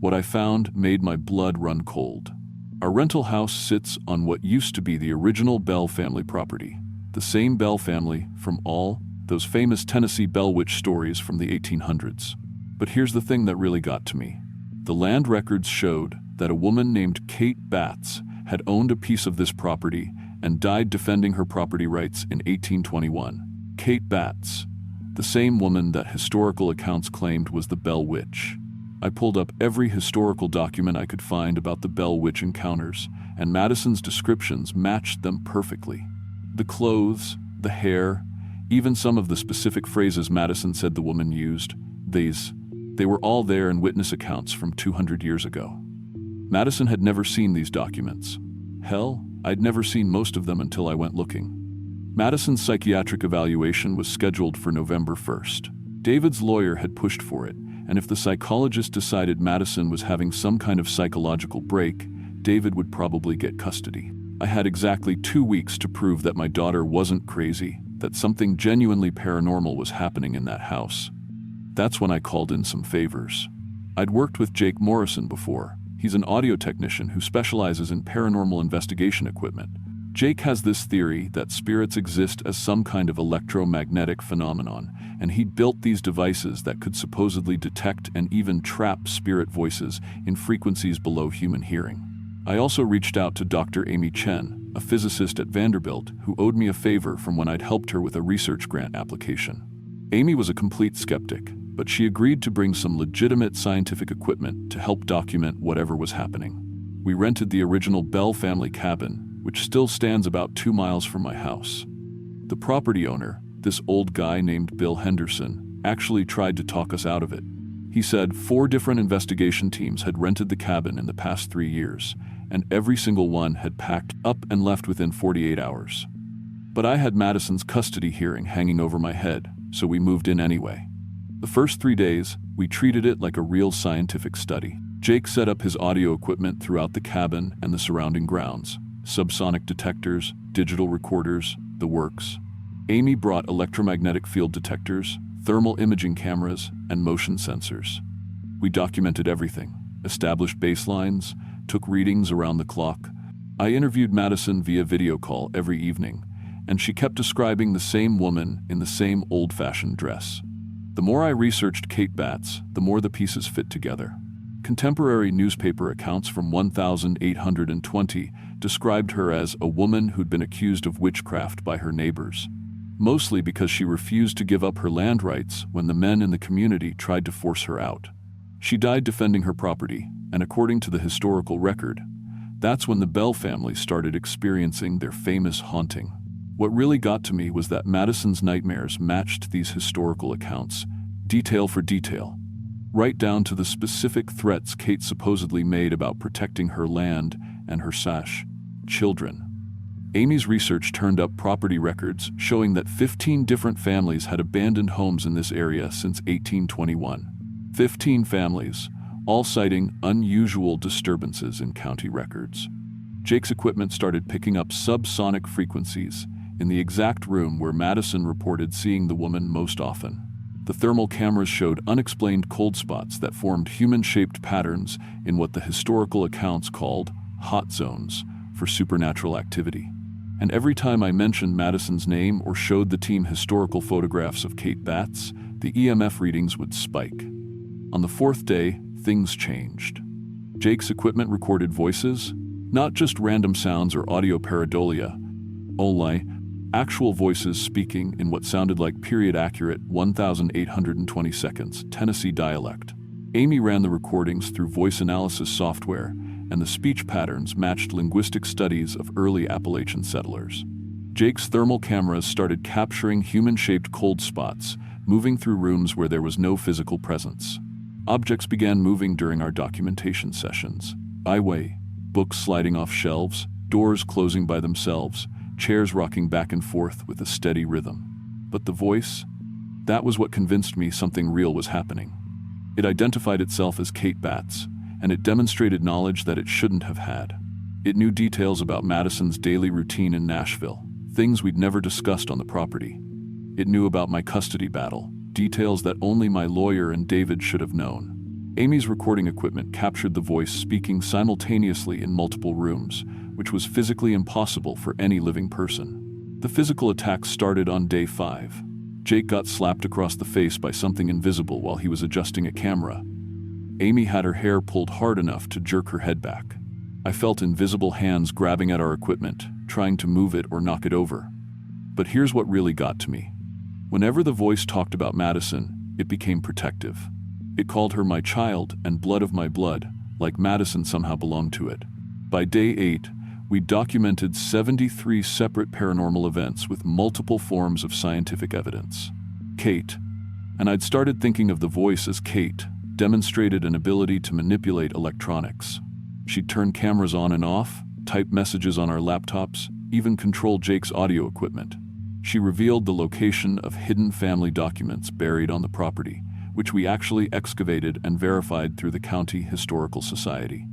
What I found made my blood run cold. Our rental house sits on what used to be the original Bell family property, the same Bell family from all those famous Tennessee Bell Witch stories from the 1800s. But here's the thing that really got to me. The land records showed that a woman named Kate Batts had owned a piece of this property and died defending her property rights in 1821. Kate Batts, the same woman that historical accounts claimed was the Bell Witch. I pulled up every historical document I could find about the Bell Witch encounters, and Madison's descriptions matched them perfectly. The clothes, the hair, even some of the specific phrases Madison said the woman used, they were all there in witness accounts from 200 years ago. Madison had never seen these documents. Hell, I'd never seen most of them until I went looking. Madison's psychiatric evaluation was scheduled for November 1st. David's lawyer had pushed for it, and if the psychologist decided Madison was having some kind of psychological break, David would probably get custody. I had exactly 2 weeks to prove that my daughter wasn't crazy, that something genuinely paranormal was happening in that house. That's when I called in some favors. I'd worked with Jake Morrison before. He's an audio technician who specializes in paranormal investigation equipment. Jake has this theory that spirits exist as some kind of electromagnetic phenomenon, and he'd built these devices that could supposedly detect and even trap spirit voices in frequencies below human hearing. I also reached out to Dr. Amy Chen, a physicist at Vanderbilt, who owed me a favor from when I'd helped her with a research grant application. Amy was a complete skeptic, but she agreed to bring some legitimate scientific equipment to help document whatever was happening. We rented the original Bell family cabin, which still stands about 2 miles from my house. The property owner, this old guy named Bill Henderson, actually tried to talk us out of it. He said 4 different investigation teams had rented the cabin in the past 3 years, and every single one had packed up and left within 48 hours. But I had Madison's custody hearing hanging over my head, so we moved in anyway. The first 3 days, we treated it like a real scientific study. Jake set up his audio equipment throughout the cabin and the surrounding grounds. Subsonic detectors, digital recorders, the works. Amy brought electromagnetic field detectors, thermal imaging cameras, and motion sensors. We documented everything, established baselines, took readings around the clock. I interviewed Madison via video call every evening, and she kept describing the same woman in the same old-fashioned dress. The more I researched Kate Batts, the more the pieces fit together. Contemporary newspaper accounts from 1820 described her as a woman who'd been accused of witchcraft by her neighbors, mostly because she refused to give up her land rights when the men in the community tried to force her out. She died defending her property, and according to the historical record, that's when the Bell family started experiencing their famous haunting. What really got to me was that Madison's nightmares matched these historical accounts, detail for detail, right down to the specific threats Kate supposedly made about protecting her land and her children. Amy's research turned up property records showing that 15 different families had abandoned homes in this area since 1821. 15 families, all citing unusual disturbances in county records. Jake's equipment started picking up subsonic frequencies in the exact room where Madison reported seeing the woman most often. The thermal cameras showed unexplained cold spots that formed human-shaped patterns in what the historical accounts called hot zones for supernatural activity. And every time I mentioned Madison's name or showed the team historical photographs of Kate Batts, the EMF readings would spike. On the fourth day, things changed. Jake's equipment recorded voices, not just random sounds or audio pareidolia, only actual voices speaking in what sounded like period-accurate 1,820 seconds Tennessee dialect. Amy ran the recordings through voice analysis software, and the speech patterns matched linguistic studies of early Appalachian settlers. Jake's thermal cameras started capturing human-shaped cold spots, moving through rooms where there was no physical presence. Objects began moving during our documentation sessions. Books sliding off shelves, doors closing by themselves, chairs rocking back and forth with a steady rhythm. But the voice? That was what convinced me something real was happening. It identified itself as Kate Batts, and it demonstrated knowledge that it shouldn't have had. It knew details about Madison's daily routine in Nashville, things we'd never discussed on the property. It knew about my custody battle, details that only my lawyer and David should have known. Amy's recording equipment captured the voice speaking simultaneously in multiple rooms, which was physically impossible for any living person. The physical attacks started on day 5. Jake got slapped across the face by something invisible while he was adjusting a camera. Amy had her hair pulled hard enough to jerk her head back. I felt invisible hands grabbing at our equipment, trying to move it or knock it over. But here's what really got to me. Whenever the voice talked about Madison, it became protective. It called her my child and blood of my blood, like Madison somehow belonged to it. By day 8, we documented 73 separate paranormal events with multiple forms of scientific evidence. Kate, and I'd started thinking of the voice as Kate, demonstrated an ability to manipulate electronics. She'd turn cameras on and off, type messages on our laptops, even control Jake's audio equipment. She revealed the location of hidden family documents buried on the property, which we actually excavated and verified through the County Historical Society.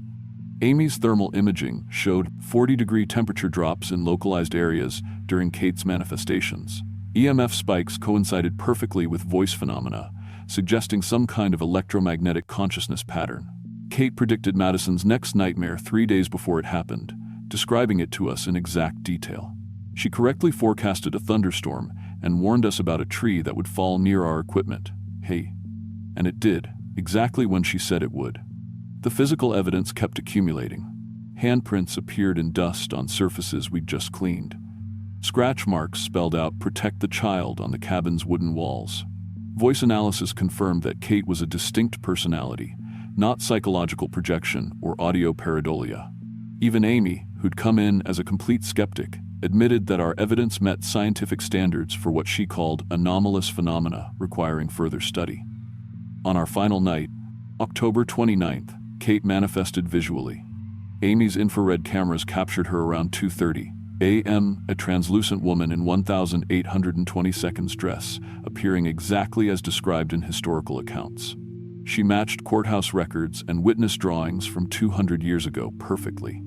Amy's thermal imaging showed 40-degree temperature drops in localized areas during Kate's manifestations. EMF spikes coincided perfectly with voice phenomena, suggesting some kind of electromagnetic consciousness pattern. Kate predicted Madison's next nightmare 3 days before it happened, describing it to us in exact detail. She correctly forecasted a thunderstorm and warned us about a tree that would fall near our equipment. And it did, exactly when she said it would. The physical evidence kept accumulating. Handprints appeared in dust on surfaces we'd just cleaned. Scratch marks spelled out "Protect the Child" on the cabin's wooden walls. Voice analysis confirmed that Kate was a distinct personality, not psychological projection or audio pareidolia. Even Amy, who'd come in as a complete skeptic, admitted that our evidence met scientific standards for what she called anomalous phenomena requiring further study. On our final night, October 29th, Kate manifested visually. Amy's infrared cameras captured her around 2:30 a.m., a translucent woman in 1,820 seconds dress, appearing exactly as described in historical accounts. She matched courthouse records and witness drawings from 200 years ago perfectly.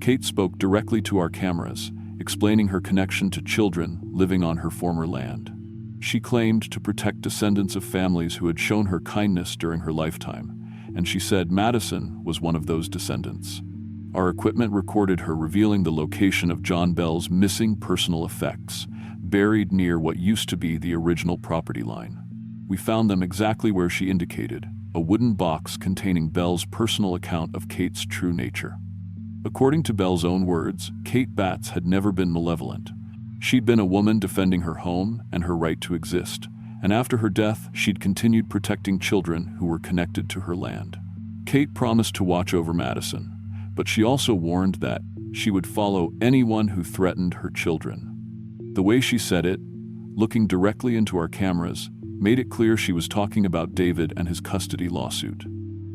Kate spoke directly to our cameras, explaining her connection to children living on her former land. She claimed to protect descendants of families who had shown her kindness during her lifetime, and she said Madison was one of those descendants. Our equipment recorded her revealing the location of John Bell's missing personal effects, buried near what used to be the original property line. We found them exactly where she indicated, a wooden box containing Bell's personal account of Kate's true nature. According to Bell's own words, Kate Batts had never been malevolent. She'd been a woman defending her home and her right to exist, and after her death, she'd continued protecting children who were connected to her land. Kate promised to watch over Madison, but she also warned that she would follow anyone who threatened her children. The way she said it, looking directly into our cameras, made it clear she was talking about David and his custody lawsuit.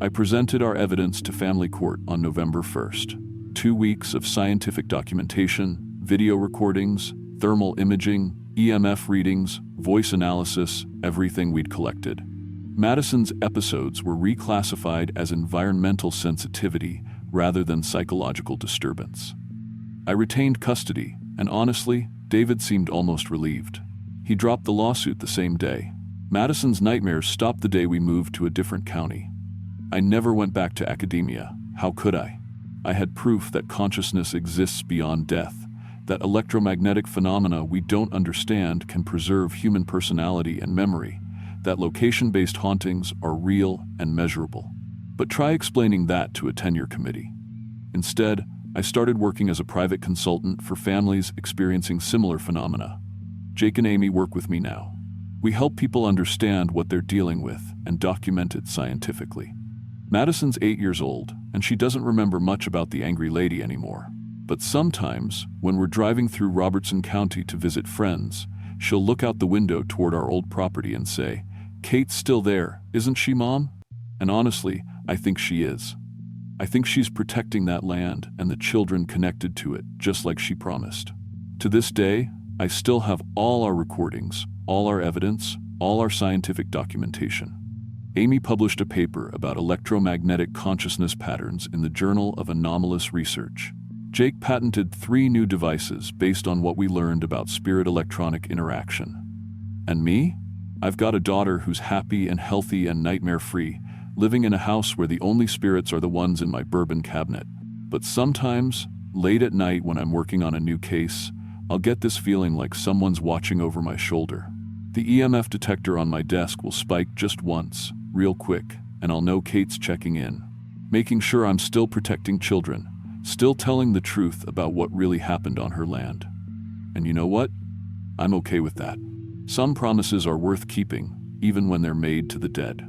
I presented our evidence to family court on November 1st. 2 weeks of scientific documentation, video recordings, thermal imaging, EMF readings, voice analysis, everything we'd collected. Madison's episodes were reclassified as environmental sensitivity rather than psychological disturbance. I retained custody, and honestly, David seemed almost relieved. He dropped the lawsuit the same day. Madison's nightmares stopped the day we moved to a different county. I never went back to academia. How could I? I had proof that consciousness exists beyond death, that electromagnetic phenomena we don't understand can preserve human personality and memory, that location-based hauntings are real and measurable. But try explaining that to a tenure committee. Instead, I started working as a private consultant for families experiencing similar phenomena. Jake and Amy work with me now. We help people understand what they're dealing with and document it scientifically. Madison's 8 years old, and she doesn't remember much about the angry lady anymore. But sometimes, when we're driving through Robertson County to visit friends, she'll look out the window toward our old property and say, "Kate's still there, isn't she, Mom?" And honestly, I think she is. I think she's protecting that land and the children connected to it, just like she promised. To this day, I still have all our recordings, all our evidence, all our scientific documentation. Amy published a paper about electromagnetic consciousness patterns in the Journal of Anomalous Research. Jake patented 3 new devices based on what we learned about spirit-electronic interaction. And me? I've got a daughter who's happy and healthy and nightmare-free, living in a house where the only spirits are the ones in my bourbon cabinet. But sometimes, late at night when I'm working on a new case, I'll get this feeling like someone's watching over my shoulder. The EMF detector on my desk will spike just once, real quick, and I'll know Kate's checking in, making sure I'm still protecting children, still telling the truth about what really happened on her land. And you know what? I'm okay with that. Some promises are worth keeping, even when they're made to the dead.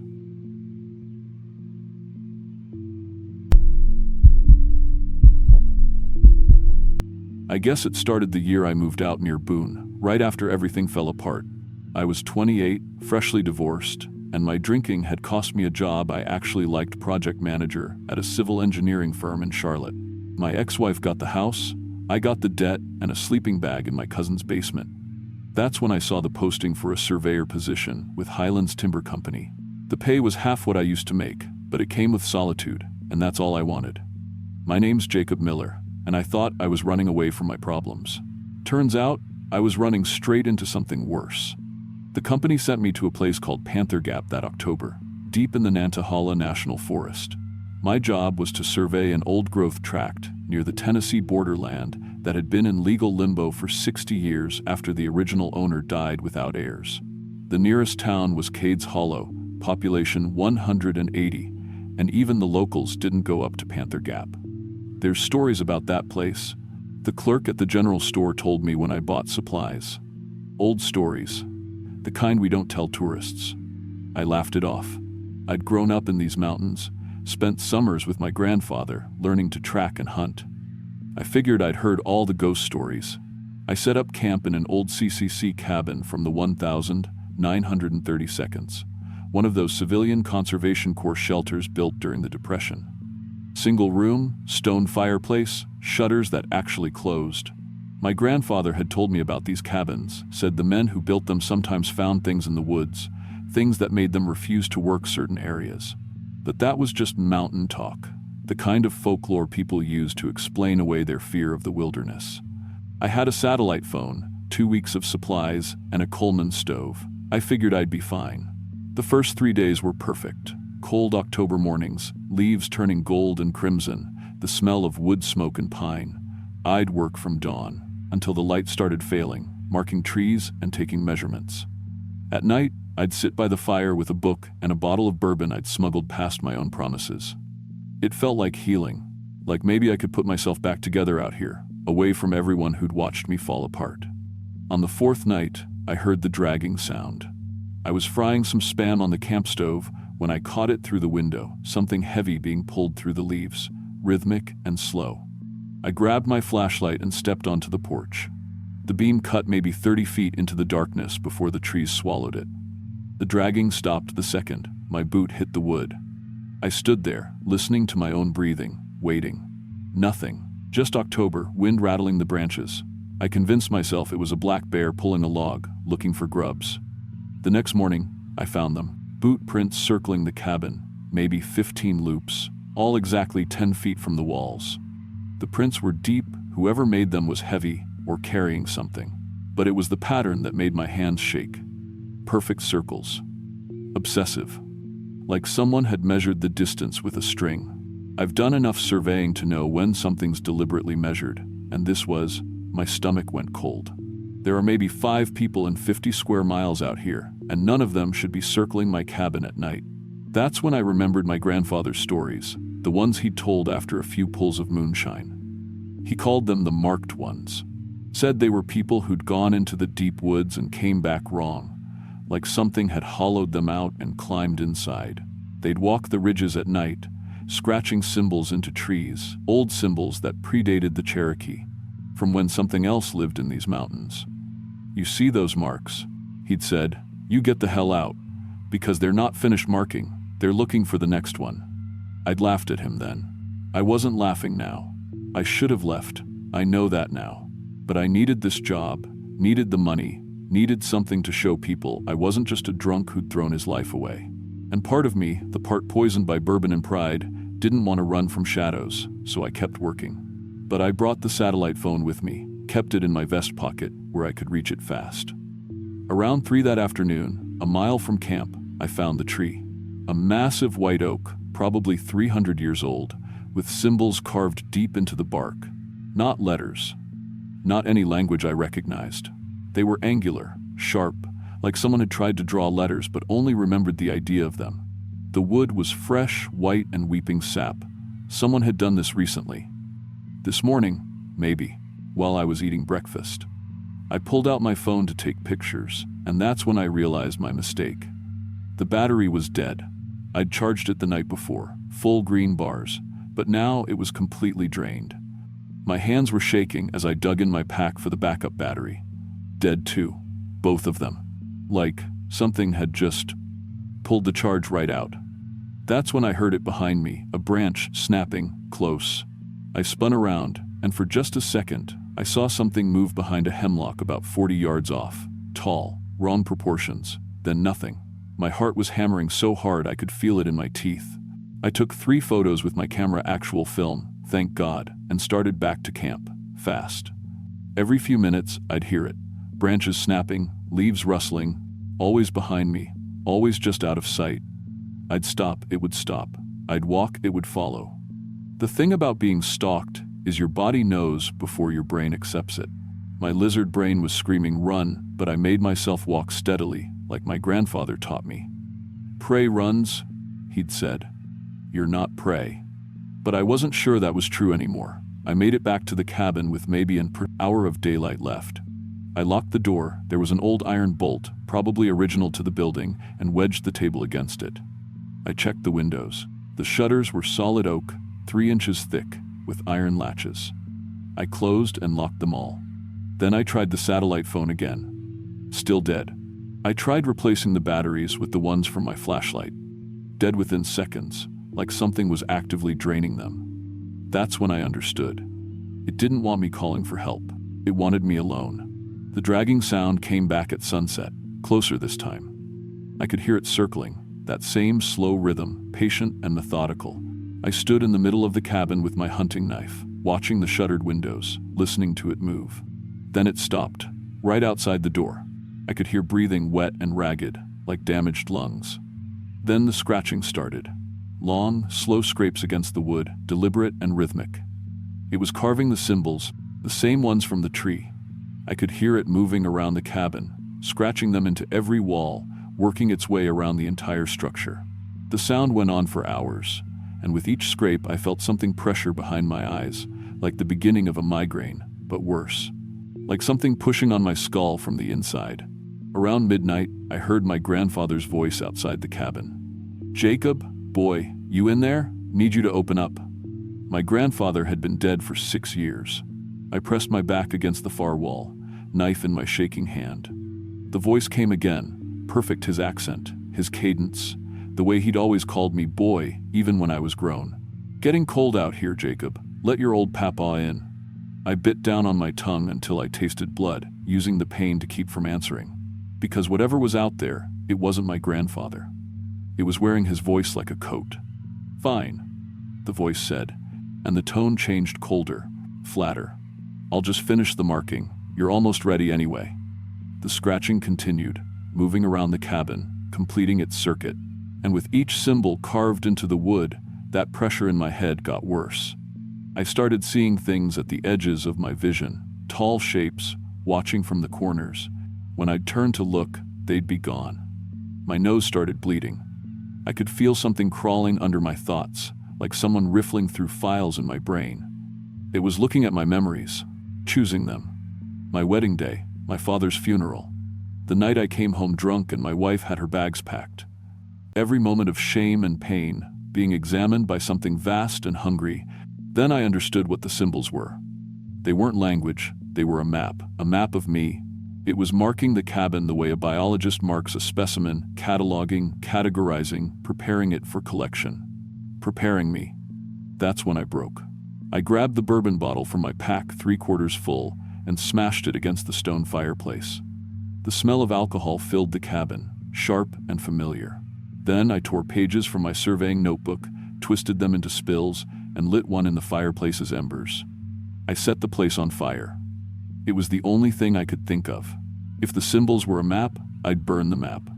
I guess it started the year I moved out near Boone, right after everything fell apart. I was 28, freshly divorced, and my drinking had cost me a job I actually liked, project manager at a civil engineering firm in Charlotte. My ex-wife got the house, I got the debt, and a sleeping bag in my cousin's basement. That's when I saw the posting for a surveyor position with Highlands Timber Company. The pay was half what I used to make, but it came with solitude, and that's all I wanted. My name's Jacob Miller, and I thought I was running away from my problems. Turns out, I was running straight into something worse. The company sent me to a place called Panther Gap that October, deep in the Nantahala National Forest. My job was to survey an old-growth tract near the Tennessee borderland that had been in legal limbo for 60 years after the original owner died without heirs. The nearest town was Cades Hollow, population 180, and even the locals didn't go up to Panther Gap. There's stories about that place. The clerk at the general store told me when I bought supplies. Old stories. The kind we don't tell tourists. I laughed it off. I'd grown up in these mountains, spent summers with my grandfather learning to track and hunt. I figured I'd heard all the ghost stories. I set up camp in an old CCC cabin from the 1932nd, one of those civilian Conservation Corps shelters built during the Depression. Single room, stone fireplace, shutters that actually closed. My grandfather had told me about these cabins, said the men who built them sometimes found things in the woods, things that made them refuse to work certain areas. But that was just mountain talk, the kind of folklore people use to explain away their fear of the wilderness. I had a satellite phone, 2 weeks of supplies, and a Coleman stove. I figured I'd be fine. The first 3 days were perfect. Cold October mornings, leaves turning gold and crimson, the the smell of wood smoke and pine. I'd work from dawn until the light started failing, marking trees and taking measurements. At night, I'd sit by the fire with a book and a bottle of bourbon I'd smuggled past my own promises. It felt like healing, like maybe I could put myself back together out here, away from everyone who'd watched me fall apart. On the fourth night, I heard the dragging sound. I was frying some Spam on the camp stove when I caught it through the window, something heavy being pulled through the leaves, rhythmic and slow. I grabbed my flashlight and stepped onto the porch. The beam cut maybe 30 feet into the darkness before the trees swallowed it. The dragging stopped the second my boot hit the wood. I stood there, listening to my own breathing, waiting. Nothing. Just October, wind rattling the branches. I convinced myself it was a black bear pulling a log, looking for grubs. The next morning, I found them. Boot prints circling the cabin, maybe 15 loops, all exactly 10 feet from the walls. The prints were deep, whoever made them was heavy or carrying something. But it was the pattern that made my hands shake. Perfect circles. Obsessive. Like someone had measured the distance with a string. I've done enough surveying to know when something's deliberately measured, and this was, my stomach went cold. There are maybe 5 people in 50 square miles out here, and none of them should be circling my cabin at night. That's when I remembered my grandfather's stories, the ones he'd told after a few pulls of moonshine. He called them the marked ones. Said they were people who'd gone into the deep woods and came back wrong, like something had hollowed them out and climbed inside. They'd walk the ridges at night, scratching symbols into trees, old symbols that predated the Cherokee, from when something else lived in these mountains. You see those marks, he'd said, you get the hell out, because they're not finished marking, they're looking for the next one. I'd laughed at him then. I wasn't laughing now. I should have left, I know that now. But I needed this job, needed the money, needed something to show people I wasn't just a drunk who'd thrown his life away. And part of me, the part poisoned by bourbon and pride, didn't want to run from shadows, so I kept working. But I brought the satellite phone with me, kept it in my vest pocket where I could reach it fast. Around 3 that afternoon, a mile from camp, I found the tree. A massive white oak, probably 300 years old, with symbols carved deep into the bark. Not letters. Not any language I recognized. They were angular, sharp, like someone had tried to draw letters but only remembered the idea of them. The wood was fresh, white, and weeping sap. Someone had done this recently. This morning, maybe, while I was eating breakfast. I pulled out my phone to take pictures, and that's when I realized my mistake. The battery was dead. I'd charged it the night before, full green bars, but now it was completely drained. My hands were shaking as I dug in my pack for the backup battery. Dead too, both of them. Like something had just pulled the charge right out. That's when I heard it behind me, a branch snapping, close. I spun around, and for just a second, I saw something move behind a hemlock about 40 yards off. Tall, wrong proportions, then nothing. My heart was hammering so hard I could feel it in my teeth. I took 3 photos with my camera actual film, thank God, and started back to camp, fast. Every few minutes, I'd hear it. Branches snapping, leaves rustling, always behind me, always just out of sight. I'd stop, it would stop. I'd walk, it would follow. The thing about being stalked is your body knows before your brain accepts it. My lizard brain was screaming, run, but I made myself walk steadily, like my grandfather taught me. Prey runs, he'd said. You're not prey. But I wasn't sure that was true anymore. I made it back to the cabin with maybe an hour of daylight left. I locked the door, there was an old iron bolt, probably original to the building, and wedged the table against it. I checked the windows. The shutters were solid oak, 3 inches thick, with iron latches. I closed and locked them all. Then I tried the satellite phone again. Still dead. I tried replacing the batteries with the ones from my flashlight. Dead within seconds, like something was actively draining them. That's when I understood. It didn't want me calling for help. It wanted me alone. The dragging sound came back at sunset, closer this time. I could hear it circling, that same slow rhythm, patient and methodical. I stood in the middle of the cabin with my hunting knife, watching the shuttered windows, listening to it move. Then it stopped, right outside the door. I could hear breathing wet and ragged, like damaged lungs. Then the scratching started. long, slow scrapes against the wood, deliberate and rhythmic. It was carving the symbols, the same ones from the tree. I could hear it moving around the cabin, scratching them into every wall, working its way around the entire structure. The sound went on for hours, and with each scrape I felt something pressure behind my eyes, like the beginning of a migraine, but worse. Like something pushing on my skull from the inside. Around midnight, I heard my grandfather's voice outside the cabin. "Jacob, boy, you in there? Need you to open up." My grandfather had been dead for 6 years. I pressed my back against the far wall, knife in my shaking hand. The voice came again, perfect, his accent, his cadence, the way he'd always called me boy, even when I was grown. "Getting cold out here, Jacob. Let your old papa in." I bit down on my tongue until I tasted blood, using the pain to keep from answering. Because whatever was out there, it wasn't my grandfather. It was wearing his voice like a coat. "Fine," the voice said, and the tone changed colder, flatter. "I'll just finish the marking. You're almost ready anyway." The scratching continued, moving around the cabin, completing its circuit. And with each symbol carved into the wood, that pressure in my head got worse. I started seeing things at the edges of my vision, tall shapes, watching from the corners. When I'd turn to look, they'd be gone. My nose started bleeding. I could feel something crawling under my thoughts, like someone riffling through files in my brain. It was looking at my memories, choosing them. My wedding day, my father's funeral, the night I came home drunk and my wife had her bags packed. Every moment of shame and pain, being examined by something vast and hungry. Then I understood what the symbols were. They weren't language, they were a map of me. It was marking the cabin the way a biologist marks a specimen, cataloging, categorizing, preparing it for collection. Preparing me. That's when I broke. I grabbed the bourbon bottle from my pack 3/4 full and smashed it against the stone fireplace. The smell of alcohol filled the cabin, sharp and familiar. Then I tore pages from my surveying notebook, twisted them into spills, and lit one in the fireplace's embers. I set the place on fire. It was the only thing I could think of. If the symbols were a map, I'd burn the map.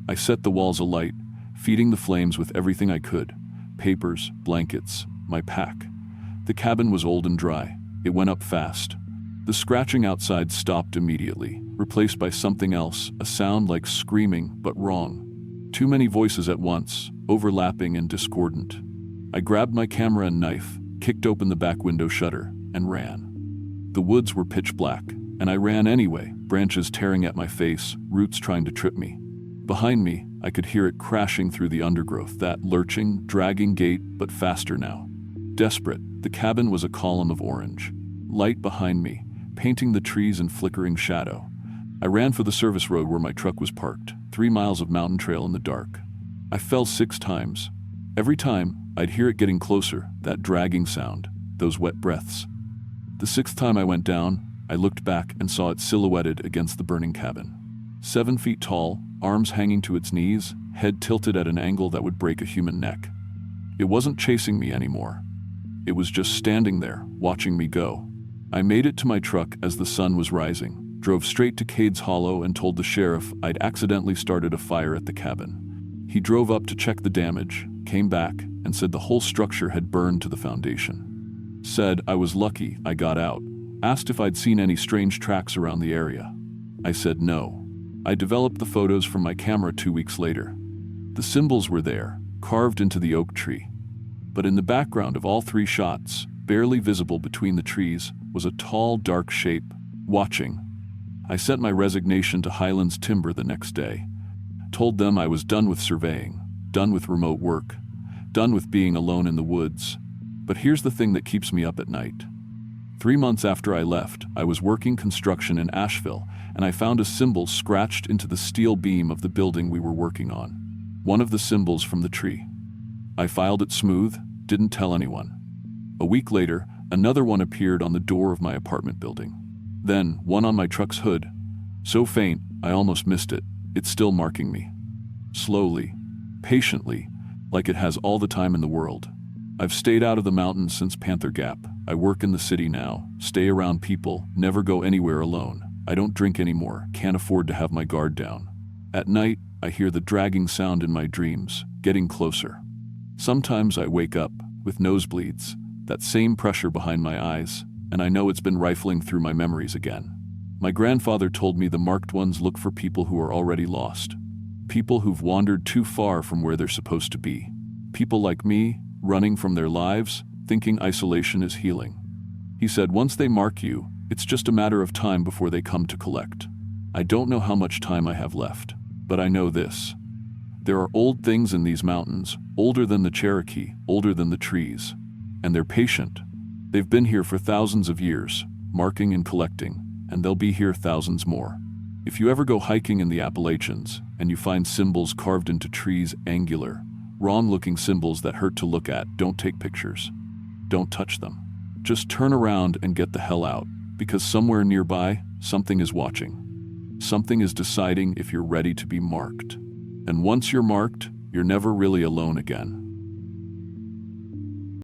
I set the walls alight, feeding the flames with everything I could. Papers, blankets, my pack. The cabin was old and dry. It went up fast. The scratching outside stopped immediately, replaced by something else, a sound like screaming, but wrong. Too many voices at once, overlapping and discordant. I grabbed my camera and knife, kicked open the back window shutter, and ran. The woods were pitch black, and I ran anyway, branches tearing at my face, roots trying to trip me. Behind me, I could hear it crashing through the undergrowth, that lurching, dragging gait, but faster now. Desperate, the cabin was a column of orange. Light behind me, painting the trees in flickering shadow. I ran for the service road where my truck was parked, 3 miles of mountain trail in the dark. I fell 6 times. Every time, I'd hear it getting closer, that dragging sound, those wet breaths. The 6th time I went down, I looked back and saw it silhouetted against the burning cabin. 7 feet tall, arms hanging to its knees, head tilted at an angle that would break a human neck. It wasn't chasing me anymore. It was just standing there, watching me go. I made it to my truck as the sun was rising, drove straight to Cades Hollow and told the sheriff I'd accidentally started a fire at the cabin. He drove up to check the damage, came back, and said the whole structure had burned to the foundation. Said I was lucky I got out, asked if I'd seen any strange tracks around the area. I said no. I developed the photos from my camera 2 weeks later. The symbols were there, carved into the oak tree. But in the background of all 3 shots, barely visible between the trees, was a tall, dark shape, watching. I sent my resignation to Highlands Timber the next day. Told them I was done with surveying, done with remote work, done with being alone in the woods. But here's the thing that keeps me up at night. 3 months after I left, I was working construction in Asheville, and I found a symbol scratched into the steel beam of the building we were working on. One of the symbols from the tree. I filed it smooth, didn't tell anyone. A week later, another one appeared on the door of my apartment building. Then, one on my truck's hood. So faint, I almost missed it. It's still marking me. Slowly, patiently, like it has all the time in the world. I've stayed out of the mountains since Panther Gap. I work in the city now, stay around people, never go anywhere alone. I don't drink anymore, can't afford to have my guard down. At night, I hear the dragging sound in my dreams, getting closer. Sometimes I wake up with nosebleeds, that same pressure behind my eyes, and I know it's been rifling through my memories again. My grandfather told me the marked ones look for people who are already lost. People who've wandered too far from where they're supposed to be. People like me, running from their lives, thinking isolation is healing. He said once they mark you, it's just a matter of time before they come to collect. I don't know how much time I have left, but I know this. There are old things in these mountains, older than the Cherokee, older than the trees. And they're patient. They've been here for thousands of years, marking and collecting, and they'll be here thousands more. If you ever go hiking in the Appalachians, and you find symbols carved into trees, angular, wrong-looking symbols that hurt to look at, don't take pictures. Don't touch them. Just turn around and get the hell out, because somewhere nearby, something is watching. Something is deciding if you're ready to be marked. And once you're marked, you're never really alone again.